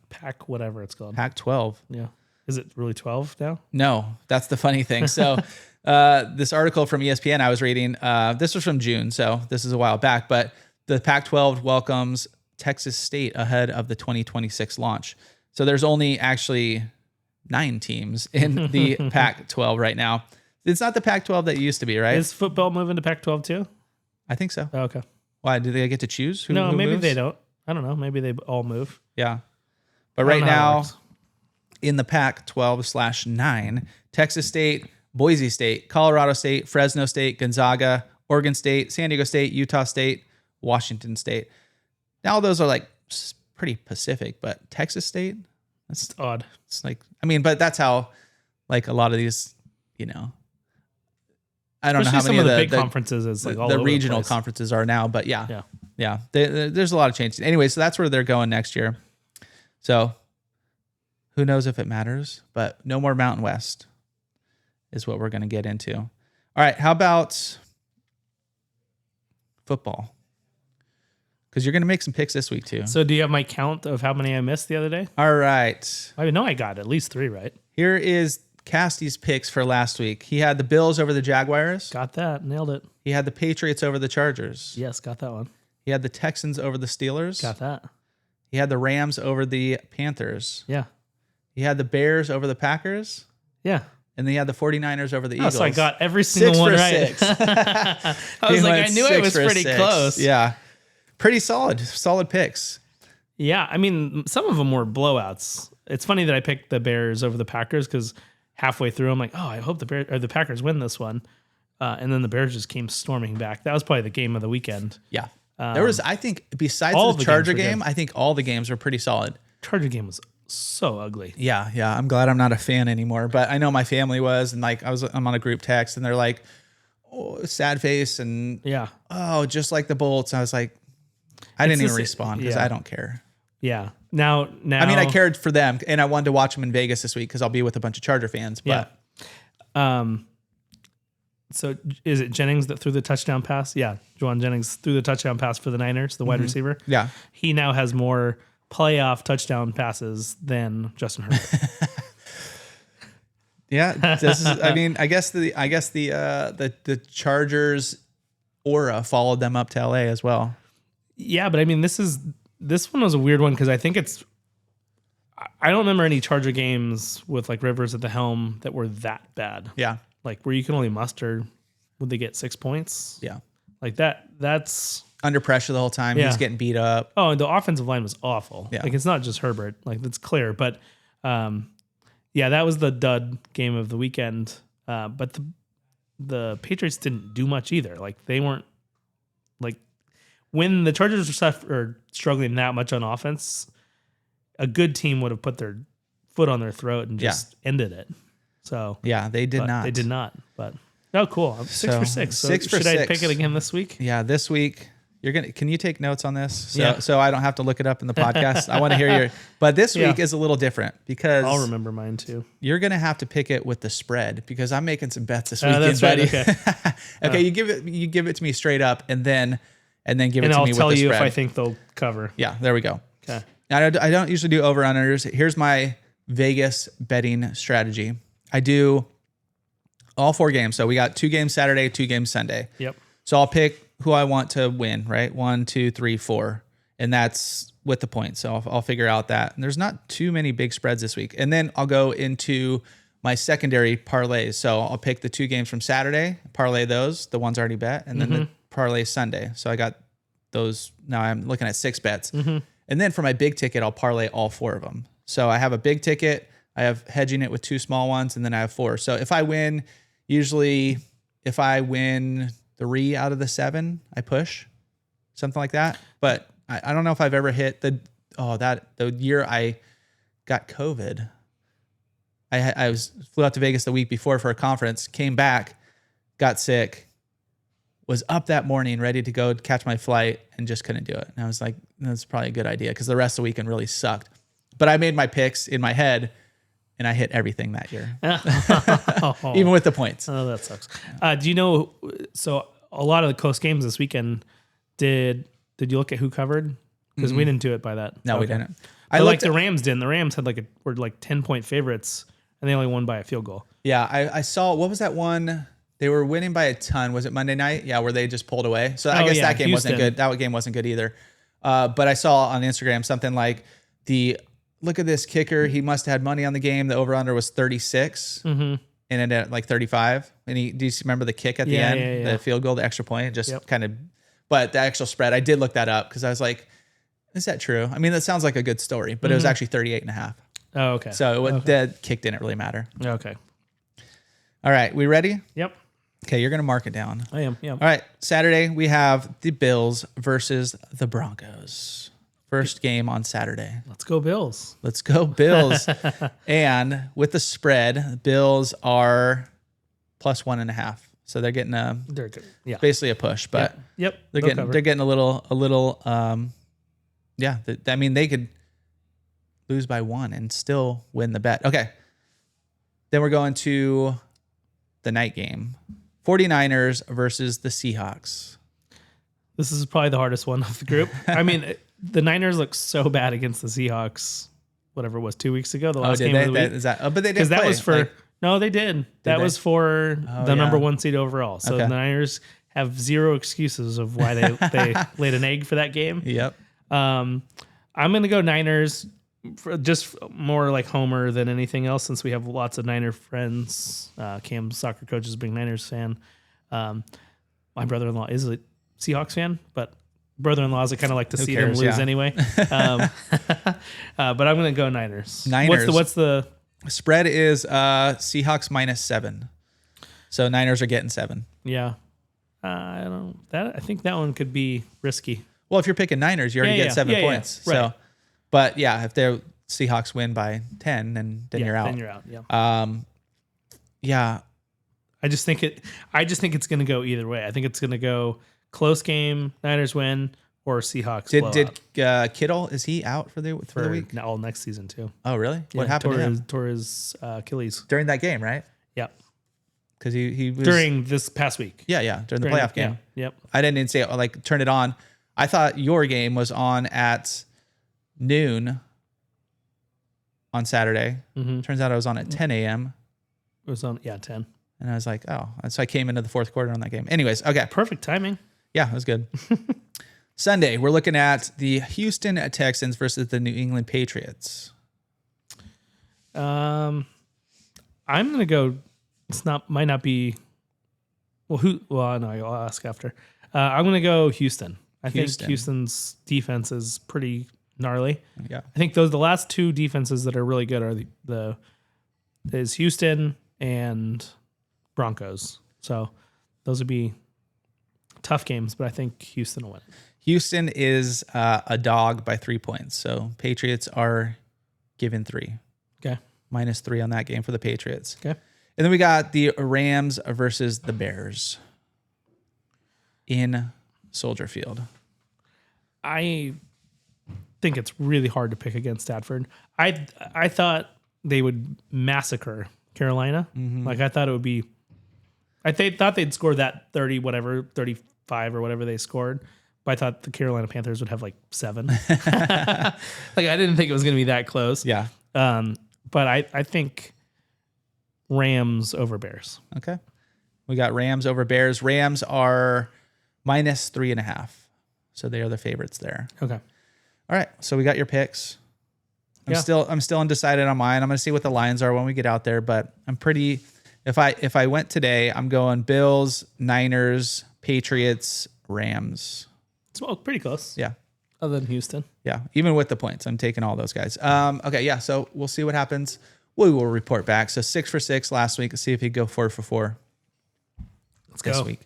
Speaker 3: Pac whatever it's called.
Speaker 2: Pac-12.
Speaker 3: Yeah. Is it really 12 now?
Speaker 2: No, that's the funny thing. So this article from ESPN I was reading, this was from June, so this is a while back, but the Pac-12 welcomes Texas State ahead of the 2026 launch. So there's only actually 9 teams in the Pac-12 right now. It's not the Pac-12 that it used to be, right?
Speaker 3: Is football moving to Pac-12 too?
Speaker 2: I think so.
Speaker 3: Oh, okay.
Speaker 2: Why? Do they get to choose who
Speaker 3: No, maybe
Speaker 2: moves?
Speaker 3: they don't. I don't know. Maybe they all move.
Speaker 2: Yeah. But right now, in the Pac-12/9, Texas State, Boise State, Colorado State, Fresno State, Gonzaga, Oregon State, San Diego State, Utah State, Washington State. Now those are like pretty Pacific, but Texas State, that's
Speaker 3: odd.
Speaker 2: It's like, but that's how like a lot of these, I don't know how many
Speaker 3: some
Speaker 2: of
Speaker 3: the big conferences is like all
Speaker 2: the
Speaker 3: over
Speaker 2: regional
Speaker 3: the place.
Speaker 2: conferences are now, but yeah. There's a lot of changes. Anyway, so that's where they're going next year. So who knows if it matters, but no more Mountain West is what we're going to get into. All right. How about football? Because you're going to make some picks this week too.
Speaker 3: So do you have my count of how many I missed the other day?
Speaker 2: All right.
Speaker 3: I know I got at least 3 right.
Speaker 2: Here is Cassidy's picks for last week. He had the Bills over the Jaguars.
Speaker 3: Got that. Nailed it.
Speaker 2: He had the Patriots over the Chargers.
Speaker 3: Yes, got that one.
Speaker 2: He had the Texans over the Steelers.
Speaker 3: Got that.
Speaker 2: He had the Rams over the Panthers.
Speaker 3: Yeah.
Speaker 2: He had the Bears over the Packers.
Speaker 3: Yeah.
Speaker 2: And then he had the 49ers over the Eagles.
Speaker 3: So I got every single one right.
Speaker 2: 6
Speaker 3: I was like, I knew it was pretty close.
Speaker 2: Yeah. Pretty solid. Solid picks.
Speaker 3: Yeah. I mean, some of them were blowouts. It's funny that I picked the Bears over the Packers because halfway through, I'm like, oh, I hope the Packers win this one. And then the Bears just came storming back. That was probably the game of the weekend.
Speaker 2: Yeah. There was, I think, besides the Charger game, I think all the games were pretty solid.
Speaker 3: Charger game was so ugly.
Speaker 2: Yeah. I'm glad I'm not a fan anymore, but I know my family was, and like I'm on a group text, and they're like, "Oh, sad face," and oh, just like the Bolts. I was like, I didn't even respond because I don't care.
Speaker 3: Yeah. Now,
Speaker 2: I mean, I cared for them, and I wanted to watch them in Vegas this week because I'll be with a bunch of Charger fans. But
Speaker 3: so is it Jennings that threw the touchdown pass? Yeah. Juwan Jennings threw the touchdown pass for the Niners, the wide receiver.
Speaker 2: Yeah.
Speaker 3: He now has more playoff touchdown passes than Justin Herbert.
Speaker 2: Yeah. This is, I guess the Chargers aura followed them up to LA as well.
Speaker 3: Yeah, but I mean, this one was a weird one because I think I don't remember any Charger games with like Rivers at the helm that were that bad.
Speaker 2: Yeah.
Speaker 3: Like where you can only muster, would they get 6 points?
Speaker 2: Yeah.
Speaker 3: Like that's
Speaker 2: under pressure the whole time.
Speaker 3: Yeah.
Speaker 2: He's getting beat up.
Speaker 3: Oh, and the offensive line was awful.
Speaker 2: Yeah.
Speaker 3: Like it's not just Herbert. Like that's clear. But that was the dud game of the weekend. But the Patriots didn't do much either. Like they weren't like when the Chargers were struggling that much on offense, a good team would have put their foot on their throat and just ended it. So
Speaker 2: Yeah, they did not.
Speaker 3: They did not. But cool. I'm 6 for 6. So
Speaker 2: 6 for
Speaker 3: should
Speaker 2: 6.
Speaker 3: I pick it again this week?
Speaker 2: Yeah, this week can you take notes on this?
Speaker 3: Yeah.
Speaker 2: So I don't have to look it up in the podcast. I want to hear but this week
Speaker 3: Yeah.
Speaker 2: is a little different because
Speaker 3: I'll remember mine too.
Speaker 2: you're going to have to pick it with the spread because I'm making some bets this weekend,
Speaker 3: That's right,
Speaker 2: buddy.
Speaker 3: okay.
Speaker 2: Okay, you give it to me straight up and then give it
Speaker 3: And
Speaker 2: to
Speaker 3: I'll
Speaker 2: me
Speaker 3: tell
Speaker 2: with the
Speaker 3: you
Speaker 2: spread.
Speaker 3: if I think they'll cover.
Speaker 2: Yeah, there we go.
Speaker 3: Okay.
Speaker 2: I don't usually do over-unders. Here's my Vegas betting strategy. I do all 4 games. So we got 2 games Saturday, 2 games Sunday.
Speaker 3: Yep.
Speaker 2: So I'll pick who I want to win, right? 1, 2, 3, 4. And that's with the points. So I'll figure out that. And there's not too many big spreads this week. And then I'll go into my secondary parlays. So I'll pick the 2 games from Saturday, parlay those, the ones already bet, and then the parlay Sunday. So I got those. Now I'm looking at 6 bets. And then for my big ticket, I'll parlay all 4 of them. So I have a big ticket, I have hedging it with 2 small ones, and then I have 4. So if I win, usually if I win 3 out of the 7, I push, something like that. But I don't know if I've ever hit the year I got COVID. I flew out to Vegas the week before for a conference, came back, got sick, was up that morning ready to go catch my flight and just couldn't do it. And I was like, that's probably a good idea because the rest of the weekend really sucked. But I made my picks in my head and I hit everything that year, even with the points.
Speaker 3: Oh, that sucks. Do you know? So a lot of the close games this weekend. Did you look at who covered? Because we didn't do it by that.
Speaker 2: No, we didn't.
Speaker 3: I like the Rams didn't. The Rams had were 10-point favorites, and they only won by a field goal.
Speaker 2: Yeah, I saw. What was that one? They were winning by a ton. Was it Monday night? Yeah, where they just pulled away. So I guess that game wasn't good. That game wasn't good either. But I saw on Instagram something like look at this kicker. He must have had money on the game. The over-under was 36 and ended at like 35. And do you remember the kick at the end?
Speaker 3: Yeah.
Speaker 2: The field goal, the extra point, just kind of, but the actual spread, I did look that up because I was like, is that true? I mean, that sounds like a good story, but it was actually 38.5.
Speaker 3: Oh, okay.
Speaker 2: So the kick didn't really matter.
Speaker 3: Okay.
Speaker 2: All right. We ready?
Speaker 3: Yep.
Speaker 2: Okay. You're going to mark it down.
Speaker 3: I am. Yeah.
Speaker 2: All right. Saturday, we have the Bills versus the Broncos. First game on Saturday.
Speaker 3: Let's go Bills.
Speaker 2: Let's go Bills. And with the spread, Bills are +1.5. So they're getting
Speaker 3: They're good. Yeah.
Speaker 2: basically a push, but
Speaker 3: Yep.
Speaker 2: they're getting a little I mean, they could lose by 1 and still win the bet. Okay. Then we're going to the night game. 49ers versus the Seahawks.
Speaker 3: This is probably the hardest one of the group. I mean, the Niners look so bad against the Seahawks. Whatever it was 2 weeks ago, the last game of the week.
Speaker 2: But they didn't
Speaker 3: Because that
Speaker 2: play.
Speaker 3: was for no, they did. That was for the number 1 seed overall. So
Speaker 2: Okay.
Speaker 3: the Niners have 0 excuses of why they laid an egg for that game.
Speaker 2: Yep.
Speaker 3: I'm going to go Niners, just more like Homer than anything else, since we have lots of Niner friends. Cam's soccer coach is a big Niners fan. My brother-in-law is a Seahawks fan, but brother-in-laws, I kind of like to see them lose anyway. But I'm going to go Niners. What's the
Speaker 2: spread is Seahawks -7. So Niners are getting 7.
Speaker 3: Yeah. I think that one could be risky.
Speaker 2: Well, if you're picking Niners, you already get 7 points.
Speaker 3: Yeah. Right.
Speaker 2: So, but yeah, if the Seahawks win by 10, then you're out.
Speaker 3: Then you're out. Yeah.
Speaker 2: Yeah.
Speaker 3: I just think it's going to go either way. I think it's going to go close game, Niners win, or Seahawks
Speaker 2: Did Kittle, is he out for the week?
Speaker 3: all next season too?
Speaker 2: Oh, really? What happened to him?
Speaker 3: Tore his Achilles.
Speaker 2: During that game, right?
Speaker 3: Yeah.
Speaker 2: Because he was
Speaker 3: During this past week.
Speaker 2: Yeah, during the playoff game.
Speaker 3: Yeah. Yep.
Speaker 2: I didn't even say turn it on. I thought your game was on at noon on Saturday. Turns out I was on at 10 a.m.
Speaker 3: It was on 10.
Speaker 2: And I was like, oh. So I came into the fourth quarter on that game. Anyways, okay.
Speaker 3: Perfect timing.
Speaker 2: Yeah, it was good. Sunday, we're looking at the Houston Texans versus the New England Patriots.
Speaker 3: I'm gonna go. Might not be. Well, no, I'll ask after. I'm gonna go Houston. I think Houston's defense is pretty gnarly.
Speaker 2: Yeah.
Speaker 3: I think the last two defenses that are really good are is Houston and Broncos. So those would be tough games, but I think Houston will win.
Speaker 2: Houston is a dog by 3 points. So Patriots are given 3.
Speaker 3: Okay.
Speaker 2: -3 on that game for the Patriots.
Speaker 3: Okay.
Speaker 2: And then we got the Rams versus the Bears in Soldier Field.
Speaker 3: I think it's really hard to pick against Stafford. I thought they would massacre Carolina. Like I thought it would be. Thought they'd score that 35 or whatever they scored. But I thought the Carolina Panthers would have like 7. Like I didn't think it was going to be that close.
Speaker 2: Yeah.
Speaker 3: But I think Rams over Bears.
Speaker 2: Okay. We got Rams over Bears. Rams are -3.5. So they are the favorites there.
Speaker 3: Okay.
Speaker 2: All right. So we got your picks. I'm
Speaker 3: Yeah.
Speaker 2: still undecided on mine. I'm going to see what the lines are when we get out there, but I'm pretty if I went today, I'm going Bills, Niners, Patriots, Rams.
Speaker 3: It's pretty close.
Speaker 2: Yeah.
Speaker 3: Other than Houston.
Speaker 2: Yeah. Even with the points, I'm taking all those guys. Okay. Yeah. So we'll see what happens. We will report back. So 6 for 6 last week. Let's see if he go 4 for 4 this
Speaker 3: go.
Speaker 2: week.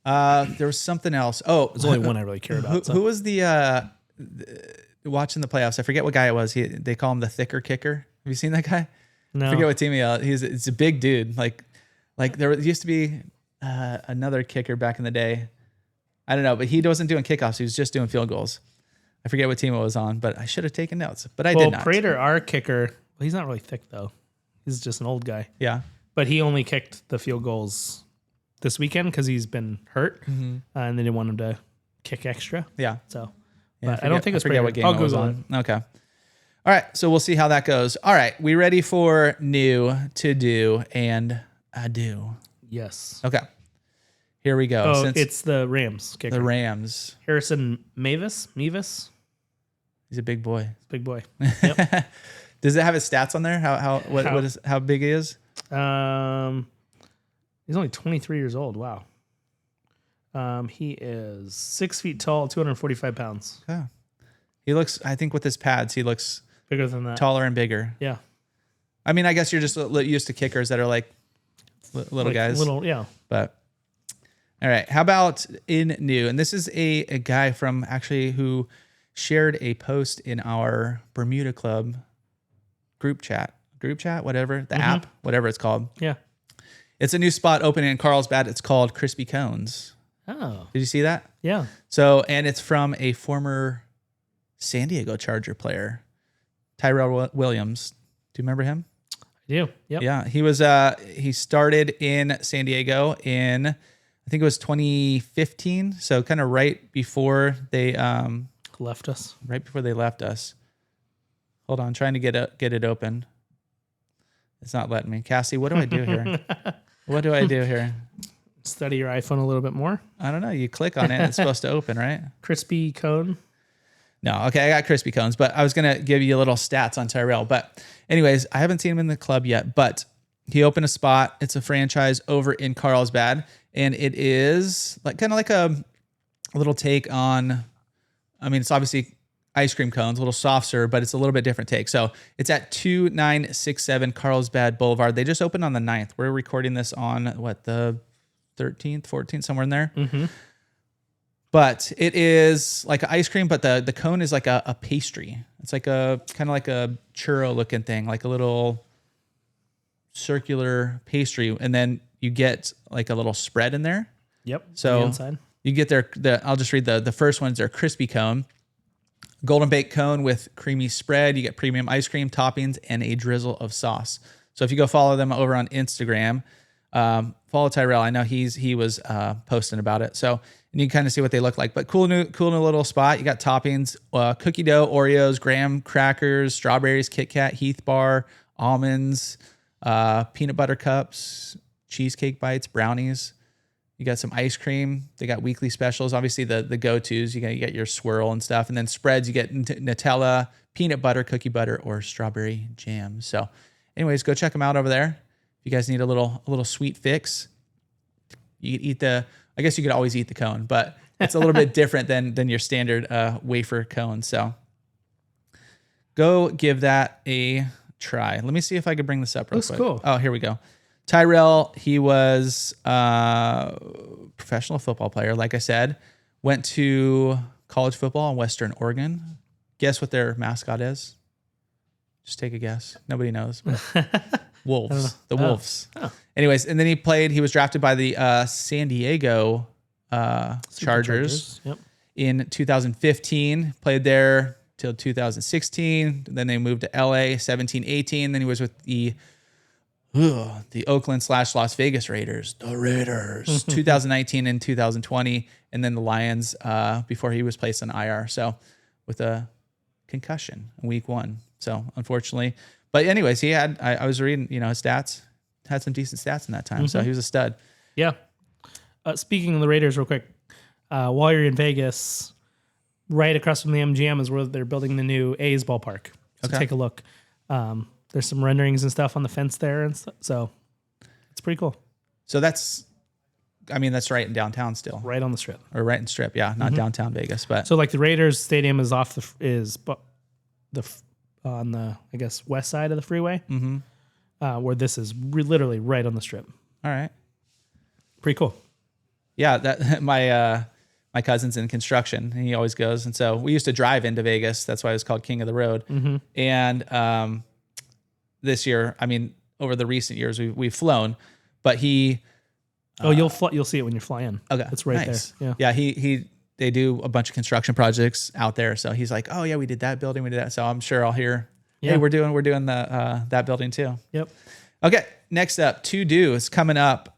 Speaker 2: There was something else. Oh,
Speaker 3: There's only one I really care about.
Speaker 2: Who was the watching the playoffs? I forget what guy it was. They call him the thicker kicker. Have you seen that guy?
Speaker 3: No.
Speaker 2: I forget what team he's a big dude. Like there used to be another kicker back in the day. I don't know, but he wasn't doing kickoffs. He was just doing field goals. I forget what team it was on, but I should have taken notes, but I did not.
Speaker 3: Prater, our kicker, well, he's not really thick though. He's just an old guy.
Speaker 2: Yeah.
Speaker 3: But he only kicked the field goals this weekend because he's been hurt, and they didn't want him to kick extra.
Speaker 2: Yeah.
Speaker 3: So,
Speaker 2: Yeah,
Speaker 3: but I don't think it's
Speaker 2: forget
Speaker 3: Prater.
Speaker 2: what game
Speaker 3: I'll
Speaker 2: it was
Speaker 3: Google
Speaker 2: on. Okay. All right. So we'll see how that goes. All right. We ready for new, to do, and I do.
Speaker 3: Yes.
Speaker 2: Okay. Here we go.
Speaker 3: Oh, it's the Rams kicker.
Speaker 2: The Rams.
Speaker 3: Harrison Mevis.
Speaker 2: He's a big boy.
Speaker 3: Big boy. Yep.
Speaker 2: Does it have his stats on there? How big he is?
Speaker 3: He's only 23 years old. Wow. He is 6 feet tall, 245 pounds.
Speaker 2: Yeah. He looks, I think with his pads, he looks
Speaker 3: Bigger than that.
Speaker 2: taller and bigger.
Speaker 3: Yeah.
Speaker 2: I mean, I guess you're just used to kickers that are like little guys.
Speaker 3: Yeah.
Speaker 2: But all right. How about in new? And this is a guy from actually who shared a post in our Bermuda Club group chat, whatever, the app, whatever it's called.
Speaker 3: Yeah.
Speaker 2: It's a new spot opening in Carlsbad. It's called Crispy Cones.
Speaker 3: Oh.
Speaker 2: Did you see that?
Speaker 3: Yeah.
Speaker 2: So, and it's from a former San Diego Charger player, Tyrell Williams. Do you remember him?
Speaker 3: I do. Yep.
Speaker 2: Yeah. He started in San Diego in, I think it was 2015. So kind of right before they
Speaker 3: Left us.
Speaker 2: left us. Hold on, trying to get it open. It's not letting me. Cassie, what do I do here? What do I do here?
Speaker 3: Study your iPhone a little bit more.
Speaker 2: I don't know. You click on it, it's supposed to open, right?
Speaker 3: Crispy cone.
Speaker 2: No, okay, I got crispy cones, but I was gonna give you a little stats on Tyrell. But anyways, I haven't seen him in the club yet, but he opened a spot. It's a franchise over in Carlsbad, and it is kind of like a little take on. I mean, it's obviously ice cream cones, a little soft serve, but it's a little bit different take. So it's at 2967 Carlsbad Boulevard. They just opened on the 9th. We're recording this on the 13th, 14th, somewhere in there.
Speaker 3: Mm-hmm.
Speaker 2: But it is like ice cream, but the cone is like a pastry. It's like a kind of like a churro looking thing, like a little circular pastry. And then you get like a little spread in there.
Speaker 3: Yep.
Speaker 2: So
Speaker 3: the inside.
Speaker 2: You get I'll just read the first ones. They're crispy cone, golden baked cone with creamy spread. You get premium ice cream toppings and a drizzle of sauce. So if you go follow them over on Instagram, follow Tyrell. I know he was posting about it. So and you can kind of see what they look like. But cool new little spot. You got toppings, cookie dough, Oreos, graham crackers, strawberries, Kit Kat, Heath bar, almonds, peanut butter cups, cheesecake bites, brownies. You got some ice cream. They got weekly specials. Obviously, the go-tos. You get your swirl and stuff. And then spreads, you get Nutella, peanut butter, cookie butter, or strawberry jam. So anyways, go check them out over there. If you guys need a little sweet fix, you can eat the I guess you could always eat the cone, but it's a little bit different than your standard wafer cone. So go give that a try. Let me see if I could bring this up real
Speaker 3: Looks
Speaker 2: quick.
Speaker 3: cool.
Speaker 2: Oh, here we go. Tyrell, he was a professional football player, like I said. Went to college football in Western Oregon. Guess what their mascot is? Just take a guess. Nobody knows. Wolves. The Wolves.
Speaker 3: Oh.
Speaker 2: Anyways, and then he was drafted by the San Diego Chargers
Speaker 3: Yep.
Speaker 2: in 2015. Played there till 2016. Then they moved to LA 17-18. Then he was with the Oakland / Las Vegas Raiders, the Raiders, 2019 and 2020, and then the Lions before he was placed on IR. So with a concussion in week 1. So unfortunately, but anyways, he had, I was reading, his stats, had some decent stats in that time. So he was a stud.
Speaker 3: Yeah. Speaking of the Raiders real quick, while you're in Vegas, right across from the MGM is where they're building the new A's ballpark. So
Speaker 2: Okay.
Speaker 3: take a look. There's some renderings and stuff on the fence there, and so it's pretty cool.
Speaker 2: So that's right in downtown still,
Speaker 3: Right on the strip.
Speaker 2: or right in Strip. Yeah. Not downtown Vegas, but
Speaker 3: So like the Raiders stadium is on the I guess west side of the freeway, where this is literally right on the strip.
Speaker 2: all right.
Speaker 3: Pretty cool.
Speaker 2: Yeah, that my cousin's in construction, and he always goes. And so we used to drive into Vegas. That's why it was called King of the Road. And this year, over the recent years, we've flown, but he.
Speaker 3: You'll see it when you fly in.
Speaker 2: Okay,
Speaker 3: It's right
Speaker 2: nice.
Speaker 3: there. Yeah.
Speaker 2: Yeah, they do a bunch of construction projects out there. So he's like, oh yeah, we did that building, we did that. So I'm sure I'll hear,
Speaker 3: Yeah.
Speaker 2: hey, we're doing the that building too.
Speaker 3: Yep.
Speaker 2: Okay, next up, To Do is coming up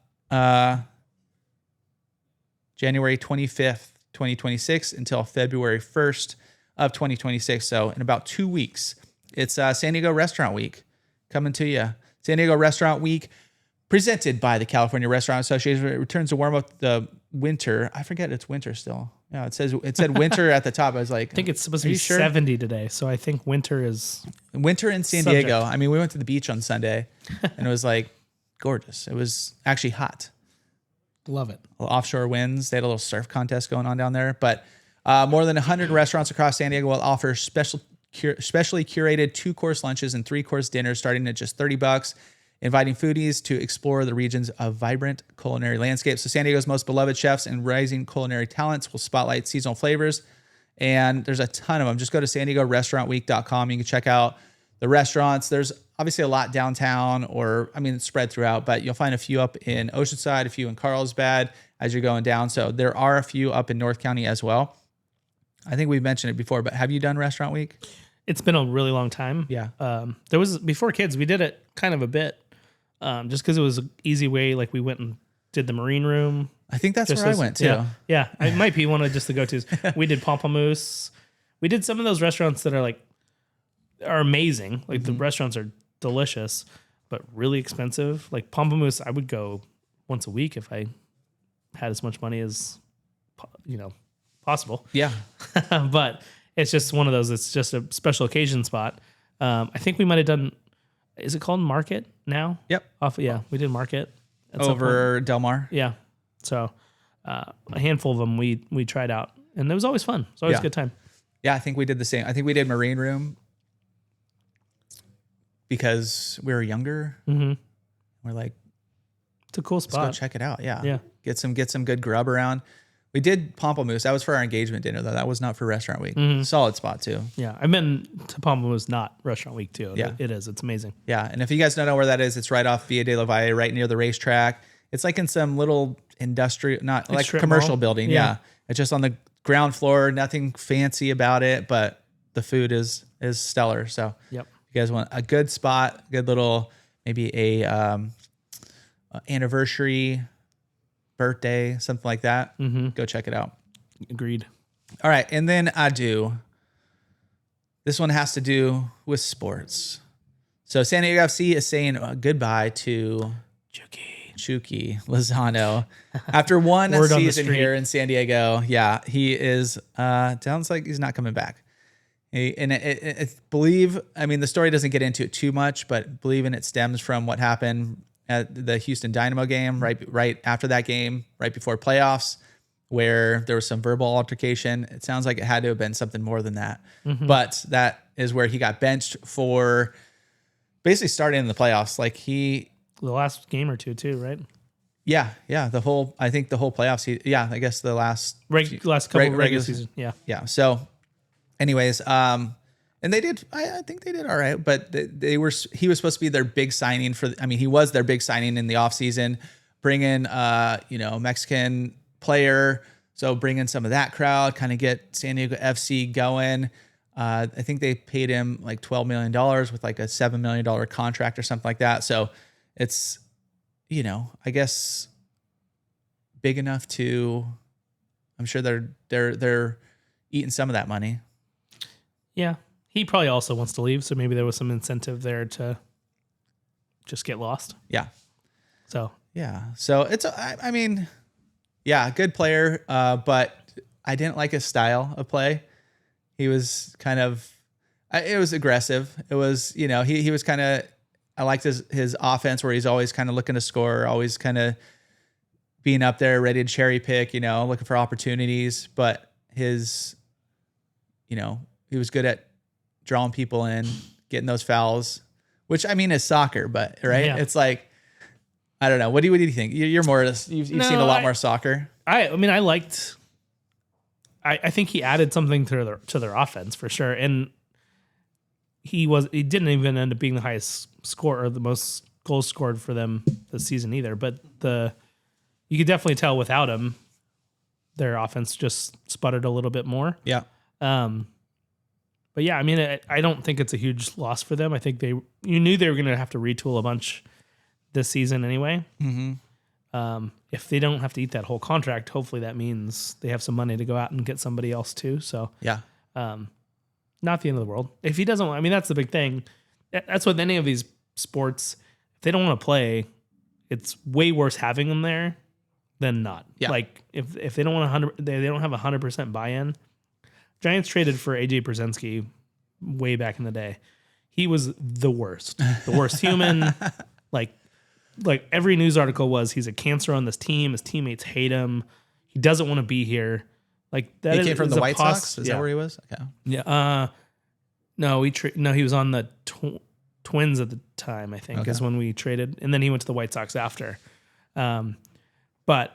Speaker 2: January 25th, 2026 until February 1st of 2026. So in about 2 weeks, it's San Diego Restaurant Week coming to you. San Diego Restaurant Week presented by the California Restaurant Association. It returns to warm up the winter. I forget it's winter still. Yeah, it said winter at the top. I was like,
Speaker 3: I think it's supposed to
Speaker 2: are
Speaker 3: be
Speaker 2: you sure?
Speaker 3: 70 today, so I think winter is
Speaker 2: Winter in San
Speaker 3: Subject.
Speaker 2: Diego. We went to the beach on Sunday and it was like gorgeous. It was actually hot.
Speaker 3: love it.
Speaker 2: Offshore winds. They had a little surf contest going on down there. But more than 100 restaurants across San Diego will offer specially curated 2-course lunches and 3-course dinners starting at just $30, inviting foodies to explore the region's vibrant culinary landscape. So San Diego's most beloved chefs and rising culinary talents will spotlight seasonal flavors. And there's a ton of them. Just go to SanDiegoRestaurantWeek.com. You can check out the restaurants. There's obviously a lot downtown, it's spread throughout, but you'll find a few up in Oceanside, a few in Carlsbad as you're going down. So there are a few up in North County as well. I think we've mentioned it before, but have you done Restaurant Week?
Speaker 3: It's been a really long time.
Speaker 2: Yeah.
Speaker 3: There was before kids, we did it kind of a bit, just because it was an easy way. Like we went and did the Marine Room.
Speaker 2: I think that's
Speaker 3: Just
Speaker 2: where I
Speaker 3: as-
Speaker 2: went too.
Speaker 3: Yeah, it might be one of just the go-tos. We did Pamplemousse. We did some of those restaurants that are amazing. Like the restaurants are delicious, but really expensive. Like Pamplemousse, I would go once a week if I had as much money as possible.
Speaker 2: Yeah.
Speaker 3: But it's just one of those. It's just a special occasion spot. I think we might have done. Is it called Market now?
Speaker 2: Yep.
Speaker 3: We did Market at some point.
Speaker 2: Over Del Mar.
Speaker 3: Yeah. So a handful of them we tried out, and it was always fun. It's always
Speaker 2: Yeah.
Speaker 3: a good time.
Speaker 2: Yeah, I think we did the same. I think we did Marine Room because we were younger.
Speaker 3: Mm-hmm.
Speaker 2: We're like,
Speaker 3: It's a cool
Speaker 2: let's go
Speaker 3: spot.
Speaker 2: check it out. Yeah.
Speaker 3: Yeah.
Speaker 2: Get some good grub around. We did Pamplemousse. That was for our engagement dinner though. That was not for Restaurant Week. Solid spot too.
Speaker 3: Yeah. I've been to Pamplemousse, not Restaurant Week too.
Speaker 2: Yeah.
Speaker 3: It is. It's amazing.
Speaker 2: Yeah. And if you guys don't know where that is, it's right off Via de la Valle, right near the racetrack. It's like in some little industrial, not like
Speaker 3: strip
Speaker 2: commercial
Speaker 3: mall?
Speaker 2: building.
Speaker 3: Yeah.
Speaker 2: Yeah. It's just on the ground floor. Nothing fancy about it, but the food is stellar. So
Speaker 3: Yep.
Speaker 2: you guys want a good spot, good little, maybe a anniversary, birthday, something like that. Go check it out.
Speaker 3: Agreed.
Speaker 2: All right. And then this one has to do with sports. So San Diego FC is saying goodbye to Chucky Lozano after one
Speaker 3: Word on the
Speaker 2: season
Speaker 3: street.
Speaker 2: here in San Diego. Yeah, he is. Sounds like he's not coming back. The story doesn't get into it too much, but believing it stems from what happened at the Houston Dynamo game, right after that game, right before playoffs, where there was some verbal altercation. It sounds like it had to have been something more than that. But that is where he got benched for basically starting in the playoffs. Like
Speaker 3: The last game or two too, right?
Speaker 2: Yeah. I think the whole playoffs. I guess the last
Speaker 3: couple of regular season. Yeah.
Speaker 2: Yeah. So, anyways, and they did. I think they did all right. But he was supposed to be their big signing he was their big signing in the offseason, bring in Mexican player. So bring in some of that crowd, kind of get San Diego FC going. I think they paid him like $12 million with like a $7 million contract or something like that. So it's, I guess big enough to, I'm sure they're eating some of that money.
Speaker 3: Yeah. He probably also wants to leave. So maybe there was some incentive there to just get lost.
Speaker 2: Yeah.
Speaker 3: So,
Speaker 2: it's, good player. But I didn't like his style of play. He was kind of, it was aggressive. It was, he was kind of, I liked his offense where he's always kind of looking to score, always kind of being up there, ready to cherry pick, looking for opportunities. But his, he was good at drawing people in, getting those fouls, which is soccer, but right. Yeah. It's like, I don't know. What do you think? You're more, you've seen a lot more soccer.
Speaker 3: I think he added something to their offense for sure. And he didn't even end up being the highest score or the most goals scored for them this season either. But you could definitely tell without him, their offense just sputtered a little bit more.
Speaker 2: Yeah.
Speaker 3: But yeah, I don't think it's a huge loss for them. I think you knew they were going to have to retool a bunch this season anyway.
Speaker 2: Mm-hmm.
Speaker 3: If they don't have to eat that whole contract, hopefully that means they have some money to go out and get somebody else too. So
Speaker 2: yeah.
Speaker 3: Not the end of the world. If he doesn't, that's the big thing. That's what any of these sports, if they don't want to play, it's way worse having them there than not.
Speaker 2: Yeah.
Speaker 3: Like if they don't want they don't have 100% buy-in. Giants traded for AJ Brzezinski way back in the day. He was the worst human. Like every news article was he's a cancer on this team. His teammates hate him. He doesn't want to be here. Like that.
Speaker 2: He came from the White Sox. Is that where he was? Okay.
Speaker 3: Yeah. No, he was on the Twins at the time. I think is when we traded, and then he went to the White Sox after. But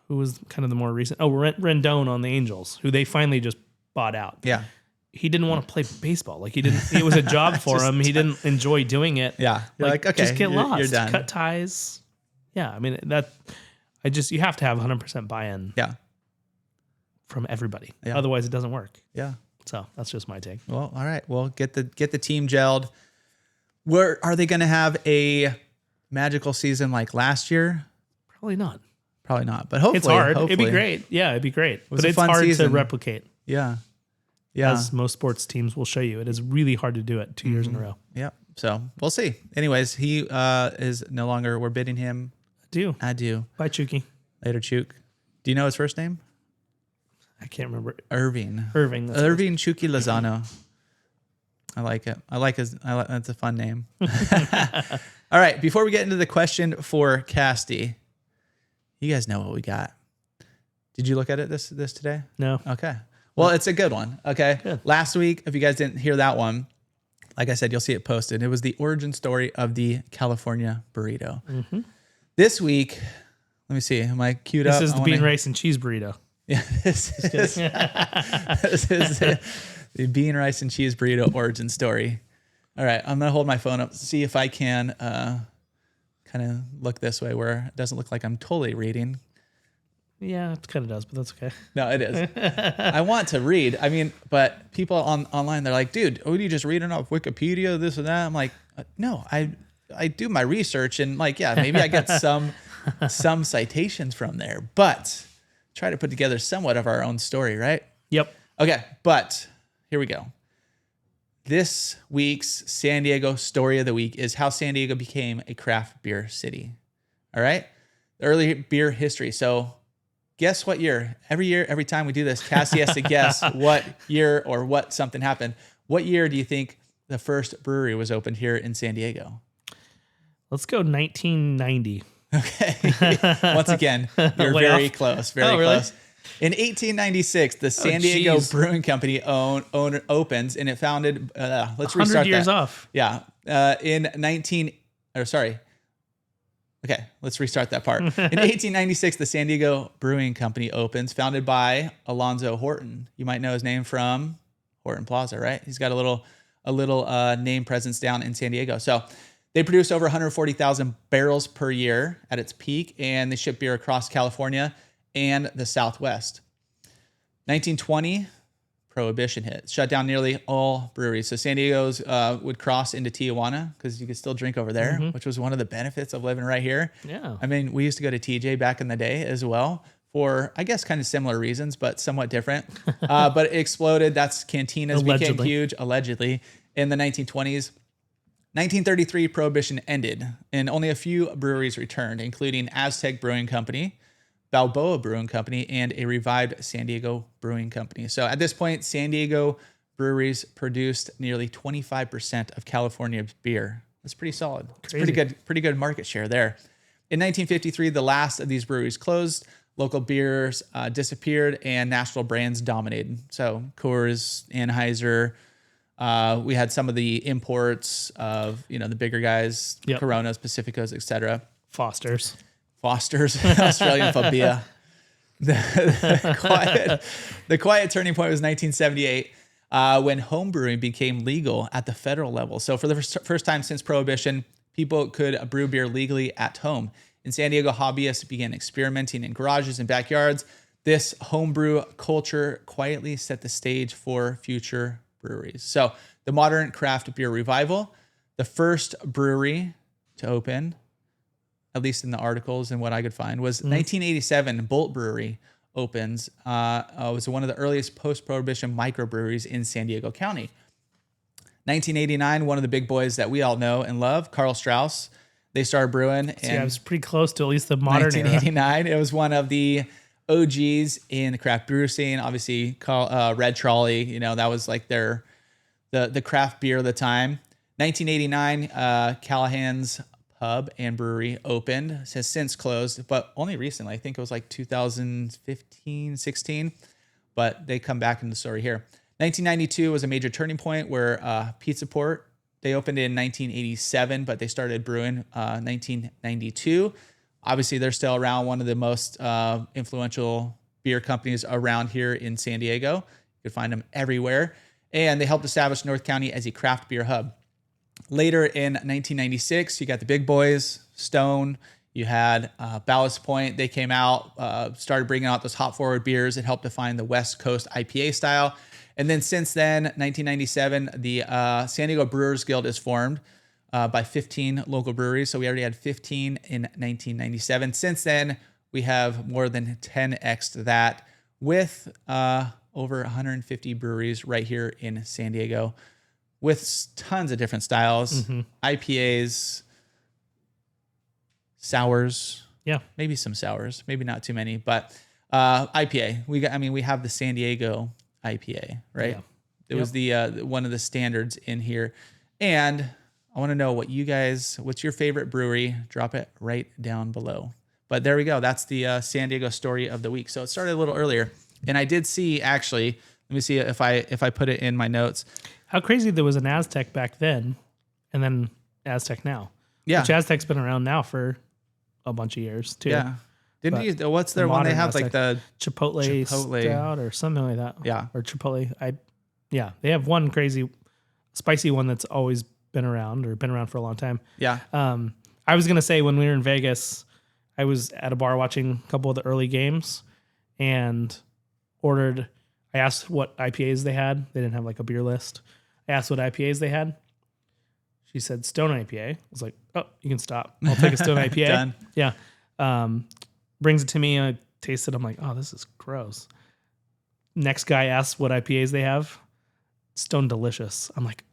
Speaker 3: who was kind of the more recent? Oh, Rendon on the Angels, who they finally just bought out.
Speaker 2: Yeah.
Speaker 3: He didn't want to play baseball. Like it was a job for him. He didn't enjoy doing it.
Speaker 2: Yeah. You're like, okay,
Speaker 3: just get lost.
Speaker 2: You're done.
Speaker 3: Cut ties. Yeah. You have to have 100% buy-in.
Speaker 2: Yeah.
Speaker 3: From everybody.
Speaker 2: Yeah.
Speaker 3: Otherwise it doesn't work.
Speaker 2: Yeah.
Speaker 3: So that's just my take.
Speaker 2: Well, all right. Well, get the team gelled. Where are they going to have a magical season like last year?
Speaker 3: Probably not.
Speaker 2: But hopefully
Speaker 3: it's hard.
Speaker 2: Hopefully.
Speaker 3: It'd be great. Yeah, it'd be great.
Speaker 2: But
Speaker 3: it's hard to replicate.
Speaker 2: Yeah.
Speaker 3: As most sports teams will show you. It is really hard to do it 2 years in a row.
Speaker 2: Yeah. So we'll see. Anyways, he is no longer, we're bidding him adieu.
Speaker 3: Bye, Chucky.
Speaker 2: Later, Chuk. Do you know his first name?
Speaker 3: I can't remember.
Speaker 2: Irving. Chucky Lozano. I like it. That's a fun name. All right. Before we get into the question for Cassidy, you guys know what we got. Did you look at it this today?
Speaker 3: No.
Speaker 2: Okay. Well, it's a good one. Okay.
Speaker 3: Good.
Speaker 2: Last week, if you guys didn't hear that one, like I said, you'll see it posted. It was the origin story of the California burrito.
Speaker 3: Mm-hmm.
Speaker 2: This week, let me see. Am I queued up?
Speaker 3: This is the bean, rice, and cheese burrito.
Speaker 2: Yeah, this is the bean, rice, and cheese burrito origin story. All right. I'm going to hold my phone up, see if I can kind of look this way where it doesn't look like I'm totally reading.
Speaker 3: Yeah, it kind of does, but that's okay.
Speaker 2: No, it is. I want to read. But people online, they're like, dude, are you just reading off Wikipedia, this and that? I'm like, no, I do my research and maybe I get some citations from there, but try to put together somewhat of our own story, right?
Speaker 3: Yep.
Speaker 2: Okay, but here we go. This week's San Diego story of the week is how San Diego became a craft beer city. All right? The early beer history. So guess what year? Every time we do this, Cassie has to guess what year or what something happened. What year do you think the first brewery was opened here in San Diego?
Speaker 3: Let's go 1990.
Speaker 2: Okay. Once again, you're
Speaker 3: Way
Speaker 2: very
Speaker 3: off.
Speaker 2: close. Very
Speaker 3: really?
Speaker 2: close. In 1896, the San Diego Brewing Company opens, and it founded. Let's
Speaker 3: 100
Speaker 2: restart
Speaker 3: years
Speaker 2: that.
Speaker 3: off.
Speaker 2: Yeah. Okay, let's restart that part. In 1896, the San Diego Brewing Company opens, founded by Alonzo Horton. You might know his name from Horton Plaza, right? He's got a little name presence down in San Diego. So they produce over 140,000 barrels per year at its peak, and they ship beer across California and the Southwest. 1920, Prohibition hit. Shut down nearly all breweries. So San Diego's would cross into Tijuana because you could still drink over there, which was one of the benefits of living right here.
Speaker 3: Yeah.
Speaker 2: I mean, we used to go to TJ back in the day as well for, I guess, kind of similar reasons, but somewhat different. But it exploded. That's cantinas became huge, allegedly, in the 1920s. 1933, Prohibition ended, and only a few breweries returned, including Aztec Brewing Company, Balboa Brewing Company, and a revived San Diego Brewing Company. So at this point, San Diego breweries produced nearly 25% of California's beer. That's pretty solid. It's pretty good market share there. In 1953, the last of these breweries closed. Local beers disappeared, and national brands dominated. So Coors, Anheuser. We had some of the imports of the bigger guys, Coronas, Pacificos, etc.
Speaker 3: Foster's,
Speaker 2: Australian Fabia. The quiet turning point was 1978 when home brewing became legal at the federal level. So for the first time since Prohibition, people could brew beer legally at home. In San Diego, hobbyists began experimenting in garages and backyards. This homebrew culture quietly set the stage for future breweries. So the modern craft beer revival, the first brewery to open, at least in the articles and what I could find, was 1987. Bolt Brewery opens. Was one of the earliest post-Prohibition microbreweries in San Diego County. 1989, one of the big boys that we all know and love, Karl Strauss. They started brewing.
Speaker 3: I was pretty close to at least the modern
Speaker 2: 1989. Era. It was one of the OGs in the craft brew scene. Obviously, Red Trolley. That was like the craft beer of the time. 1989, Callahan's Pub and Brewery opened. Has since closed, but only recently. I think it was like 2015, 16. But they come back in the story here. 1992 was a major turning point where Pizza Port. They opened in 1987, but they started brewing 1992. Obviously, they're still around, one of the most influential beer companies around here in San Diego. You can find them everywhere. And they helped establish North County as a craft beer hub. Later in 1996, you got the big boys, Stone. You had Ballast Point. They came out, started bringing out those hop forward beers that helped define the West Coast IPA style. And then since then, 1997, the San Diego Brewers Guild is formed by 15 local breweries. So we already had 15 in 1997. Since then, we have more than 10x that with over 150 breweries right here in San Diego with tons of different styles, IPAs, sours.
Speaker 3: Yeah.
Speaker 2: Maybe some sours, maybe not too many, but IPA. We have the San Diego IPA, right? Yeah. It was the one of the standards in here. And I want to know what's your favorite brewery? Drop it right down below. But there we go. That's the San Diego story of the week. So it started a little earlier. And I did see, actually, let me see if I put it in my notes.
Speaker 3: How crazy there was an Aztec back then and then Aztec now.
Speaker 2: Yeah.
Speaker 3: Which Aztec's been around now for a bunch of years too.
Speaker 2: Yeah. What's their one? They have
Speaker 3: Aztec,
Speaker 2: like the
Speaker 3: Chipotle stout or something like that.
Speaker 2: Yeah.
Speaker 3: Or Chipotle. They have one crazy spicy one that's always been around for a long time.
Speaker 2: Yeah.
Speaker 3: I was going to say when we were in Vegas, I was at a bar watching a couple of the early games and I asked what IPAs they had. They didn't have like a beer list. I asked what IPAs they had. She said Stone IPA. I was like, oh, you can stop. I'll take a Stone IPA.
Speaker 2: Done.
Speaker 3: Yeah. Brings it to me. I taste it. I'm like, oh, this is gross. Next guy asks what IPAs they have. Stone Delicious. I'm like,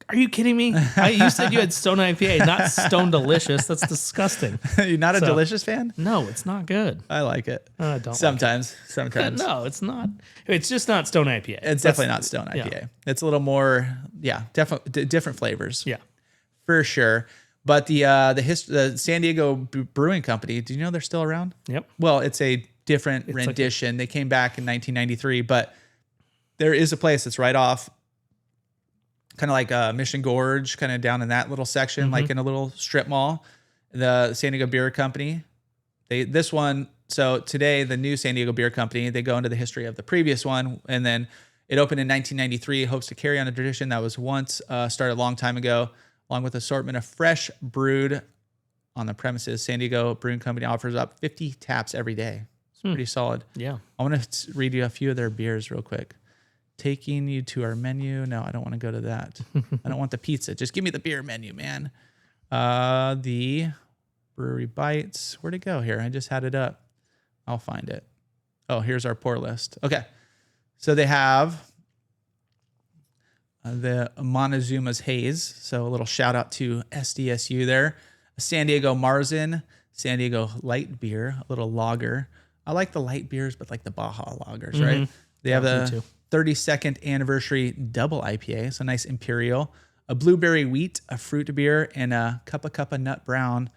Speaker 3: Are you kidding me? You said you had Stone IPA, not Stone Delicious. That's disgusting.
Speaker 2: You're not a Delicious fan?
Speaker 3: No, it's not good.
Speaker 2: I like it.
Speaker 3: I don't.
Speaker 2: Sometimes.
Speaker 3: No, it's not. It's just not Stone IPA.
Speaker 2: It's definitely not Stone IPA.
Speaker 3: Yeah.
Speaker 2: It's a little more, definitely different flavors.
Speaker 3: Yeah.
Speaker 2: For sure. But the San Diego Brewing Company, do you know they're still around?
Speaker 3: Yep.
Speaker 2: Well, it's a different rendition. They came back in 1993, but there is a place that's right off, kind of like Mission Gorge, kind of down in that little section, like in a little strip mall. The San Diego Beer Company. So today, the new San Diego Beer Company, they go into the history of the previous one, and then it opened in 1993. It hopes to carry on a tradition that was once started a long time ago, along with assortment of fresh brewed on the premises. San Diego Brewing Company offers up 50 taps every day. It's pretty solid.
Speaker 3: Yeah.
Speaker 2: I want to read you a few of their beers real quick. Taking you to our menu. No, I don't want to go to that. I don't want the pizza. Just give me the beer menu, man. The brewery bites. Where'd it go here? I just had it up. I'll find it. Oh, here's our pour list. Okay. So they have the Montezuma's Haze. So a little shout out to SDSU there. San Diego Marzen, San Diego Light Beer, a little lager. I like the light beers, but like the Baja lagers, right? They have a 32nd anniversary double IPA. So nice imperial, a blueberry wheat, a fruit beer, and a Cuppa Nut Brown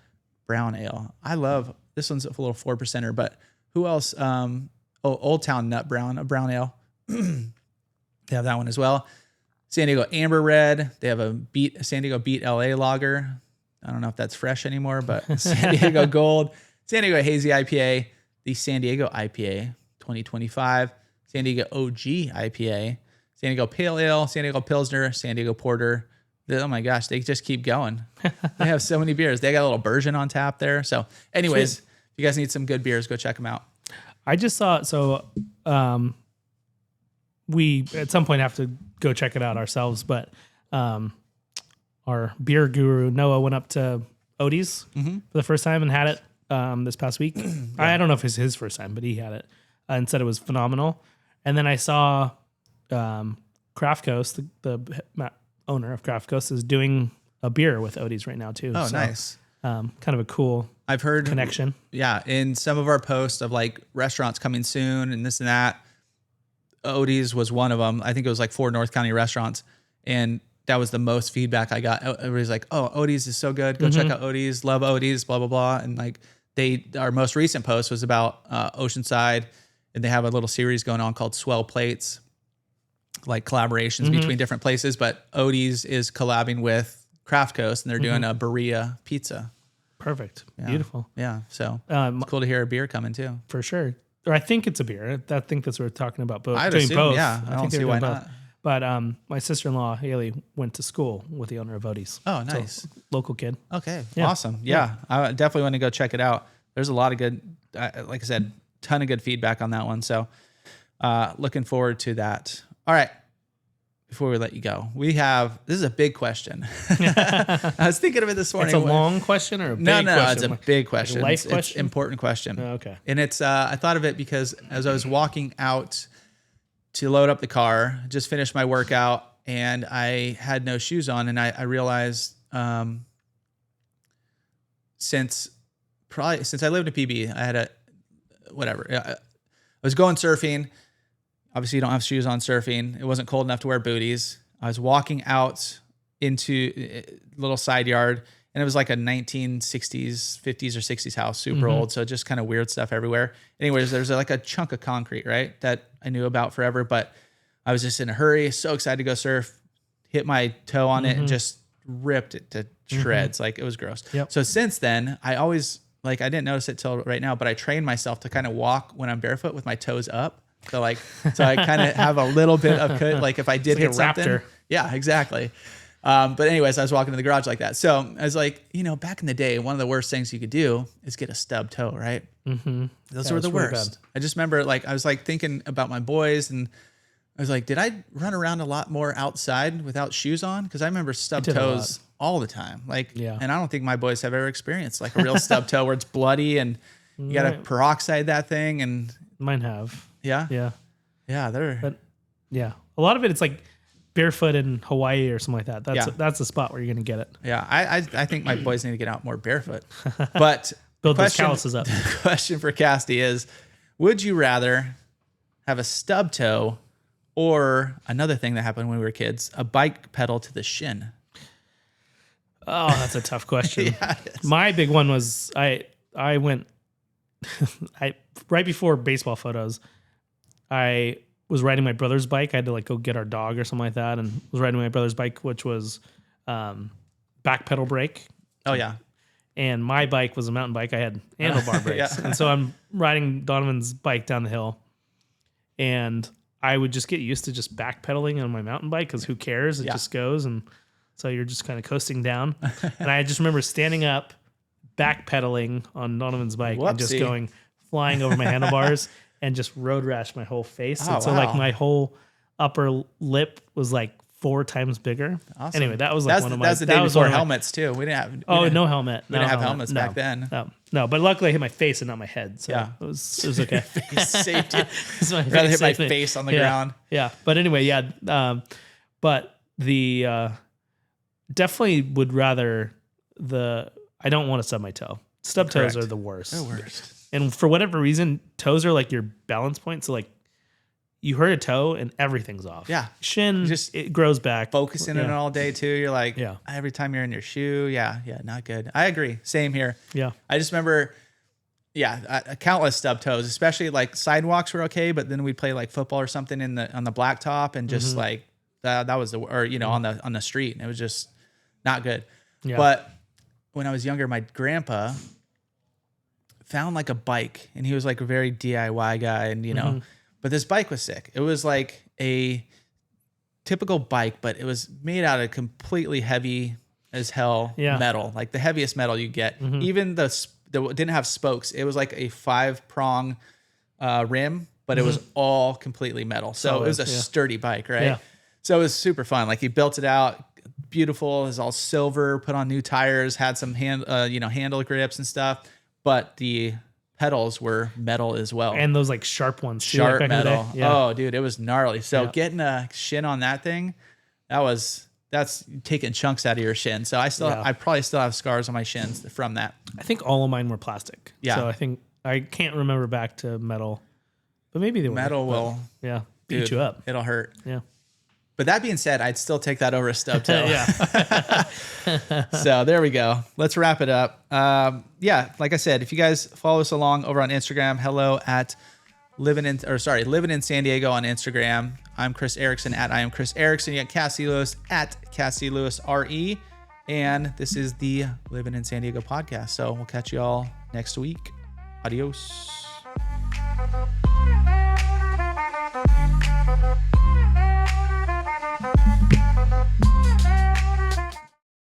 Speaker 2: ale. I love, this one's a little 4%er, but who else? Old Town Nut Brown, a brown ale. They have that one as well. San Diego Amber Red. They have a San Diego Beat LA lager. I don't know if that's fresh anymore, but San Diego Gold, San Diego Hazy IPA, the San Diego IPA 2025, San Diego OG IPA, San Diego Pale Ale, San Diego Pilsner, San Diego Porter. Oh my gosh, they just keep going. They have so many beers. They got a little Bergen on tap there. So anyways, if you guys need some good beers, go check them out.
Speaker 3: I just saw, we at some point have to go check it out ourselves, but our beer guru, Noah, went up to Odie's for the first time and had it this past week. I don't know if it's his first time, but he had it and said it was phenomenal. And then I saw Craft Coast, the owner of Craft Coast, is doing a beer with Odie's right now too.
Speaker 2: Oh, so, nice.
Speaker 3: Kind of a cool
Speaker 2: I've heard
Speaker 3: connection.
Speaker 2: Yeah. In some of our posts of like restaurants coming soon and this and that, Odie's was one of them. I think it was like 4 North County restaurants. And that was the most feedback I got. Everybody's like, oh, Odie's is so good. Go check out Odie's. Love Odie's, blah, blah, blah. And like our most recent post was about Oceanside. And they have a little series going on called Swell Plates, like collaborations between different places. But Odie's is collabing with Craft Coast, and they're doing a burrito pizza.
Speaker 3: Perfect.
Speaker 2: Yeah.
Speaker 3: Beautiful.
Speaker 2: Yeah. So it's cool to hear a beer coming too.
Speaker 3: For sure. Or I think it's a beer. I think that's what we're talking about. Both.
Speaker 2: I'd
Speaker 3: doing
Speaker 2: assume,
Speaker 3: both.
Speaker 2: yeah. I don't see why not.
Speaker 3: But my sister-in-law, Haley, went to school with the owner of Odie's.
Speaker 2: Oh, nice.
Speaker 3: So, local kid.
Speaker 2: Okay.
Speaker 3: Yeah.
Speaker 2: Awesome. Yeah. I definitely want to go check it out. There's a lot of good, like I said, ton of good feedback on that one. So looking forward to that. All right. Before we let you go, this is a big question. I was thinking of it this morning.
Speaker 3: It's a long question or a big question?
Speaker 2: No, it's a big question.
Speaker 3: Like a life
Speaker 2: it's
Speaker 3: question?
Speaker 2: It's an important question.
Speaker 3: Oh, okay.
Speaker 2: And it's, I thought of it because as I was walking out to load up the car, just finished my workout, and I had no shoes on, and I realized since I lived in PB, I had I was going surfing. Obviously, you don't have shoes on surfing. It wasn't cold enough to wear booties. I was walking out into a little side yard, and it was like a 1960s, 50s, or 60s house, super old. So just kind of weird stuff everywhere. Anyways, there's like a chunk of concrete, right, that I knew about forever, but I was just in a hurry, so excited to go surf, hit my toe on it, and just ripped it to shreds. Like, it was gross.
Speaker 3: Yep.
Speaker 2: So since then, I always, I didn't notice it till right now, but I trained myself to kind of walk when I'm barefoot with my toes up. So I kind of have a little bit of, like if I did hit something. Raptor. Yeah, exactly. But anyways, I was walking to the garage like that. So I was like, back in the day, one of the worst things you could do is get a stub toe, right? Mm-hmm. Those were the worst. I just remember I was thinking about my boys, and I was like, did I run around a lot more outside without shoes on? Because I remember stub toes all the time. And I don't think my boys have ever experienced like a real stub toe where it's bloody and you got to peroxide that thing. And
Speaker 3: mine have.
Speaker 2: Yeah.
Speaker 3: Yeah.
Speaker 2: Yeah.
Speaker 3: But yeah, a lot of it, it's like, barefoot in Hawaii or something like that.
Speaker 2: Yeah.
Speaker 3: That's the spot where you're gonna get it.
Speaker 2: Yeah, I think my boys need to get out more barefoot. But
Speaker 3: Build those calluses up.
Speaker 2: The question for Cassidy is, would you rather have a stub toe or another thing that happened when we were kids, a bike pedal to the shin?
Speaker 3: Oh, that's a tough question.
Speaker 2: Yeah, it is.
Speaker 3: My big one was I went right before baseball photos. I was riding my brother's bike. I had to like go get our dog or something like that, and was riding my brother's bike, which was back pedal brake.
Speaker 2: Oh yeah.
Speaker 3: And my bike was a mountain bike. I had handlebar brakes.
Speaker 2: Yeah.
Speaker 3: And so I'm riding Donovan's bike down the hill. And I would just get used to just backpedaling on my mountain bike because who cares? It just goes. And so you're just kind of coasting down. And I just remember standing up, backpedaling on Donovan's bike and just going flying over my handlebars and just road rash my whole face.
Speaker 2: Oh,
Speaker 3: and so like my whole upper lip was like 4 times bigger.
Speaker 2: Awesome.
Speaker 3: Anyway, that was like one of my...
Speaker 2: That's the day before helmets too. We didn't have...
Speaker 3: no helmet.
Speaker 2: We didn't have helmets back then.
Speaker 3: No, but luckily I hit my face and not my head. So
Speaker 2: Yeah.
Speaker 3: it was okay.
Speaker 2: Face safety.
Speaker 3: My
Speaker 2: Rather hit my
Speaker 3: saved me.
Speaker 2: face on the ground.
Speaker 3: Yeah. But anyway, but the definitely would rather I don't want to stub my toe. Stub toes
Speaker 2: Correct.
Speaker 3: are the worst.
Speaker 2: The worst.
Speaker 3: And for whatever reason, toes are like your balance point. So like you hurt a toe and everything's off.
Speaker 2: Yeah.
Speaker 3: Shin, it grows back.
Speaker 2: Focusing on it all day too. You're like,
Speaker 3: Yeah.
Speaker 2: every time you're in your shoe. Yeah. Not good. I agree. Same here.
Speaker 3: Yeah.
Speaker 2: I just remember, countless stub toes, especially like sidewalks were okay, but then we'd play like football or something on the blacktop and just like that was on the street, and it was just not good.
Speaker 3: Yeah.
Speaker 2: But when I was younger, my grandpa found like a bike, and he was like a very DIY guy, and but this bike was sick. It was like a typical bike, but it was made out of completely heavy as hell metal, like the heaviest metal you get. Even the didn't have spokes. It was like a 5-prong rim, but it was all completely metal. So it was a sturdy bike, right?
Speaker 3: Yeah.
Speaker 2: So it was super fun. Like he built it out, beautiful. It was all silver, put on new tires, had some handle grips and stuff, but the pedals were metal as well.
Speaker 3: And those like sharp ones too.
Speaker 2: Sharp
Speaker 3: like back in the
Speaker 2: metal.
Speaker 3: day. Yeah.
Speaker 2: Oh, dude, it was gnarly. So getting a shin on that thing, that's taking chunks out of your shin. So I probably still have scars on my shins from that.
Speaker 3: I think all of mine were plastic.
Speaker 2: Yeah.
Speaker 3: So I think I can't remember back to metal, but maybe they were.
Speaker 2: Metal will
Speaker 3: beat you up.
Speaker 2: It'll hurt.
Speaker 3: Yeah.
Speaker 2: But that being said, I'd still take that over a stub toe.
Speaker 3: Yeah.
Speaker 2: So there we go. Let's wrap it up. Like I said, if you guys follow us along over on Instagram, hello at Livin in San Diego on Instagram. I'm Chris Erickson at I am Chris Erickson. You got Cassidy Lewis at Cassidy Lewis RE. And this is the Livin in San Diego podcast. So we'll catch you all next week. Adios.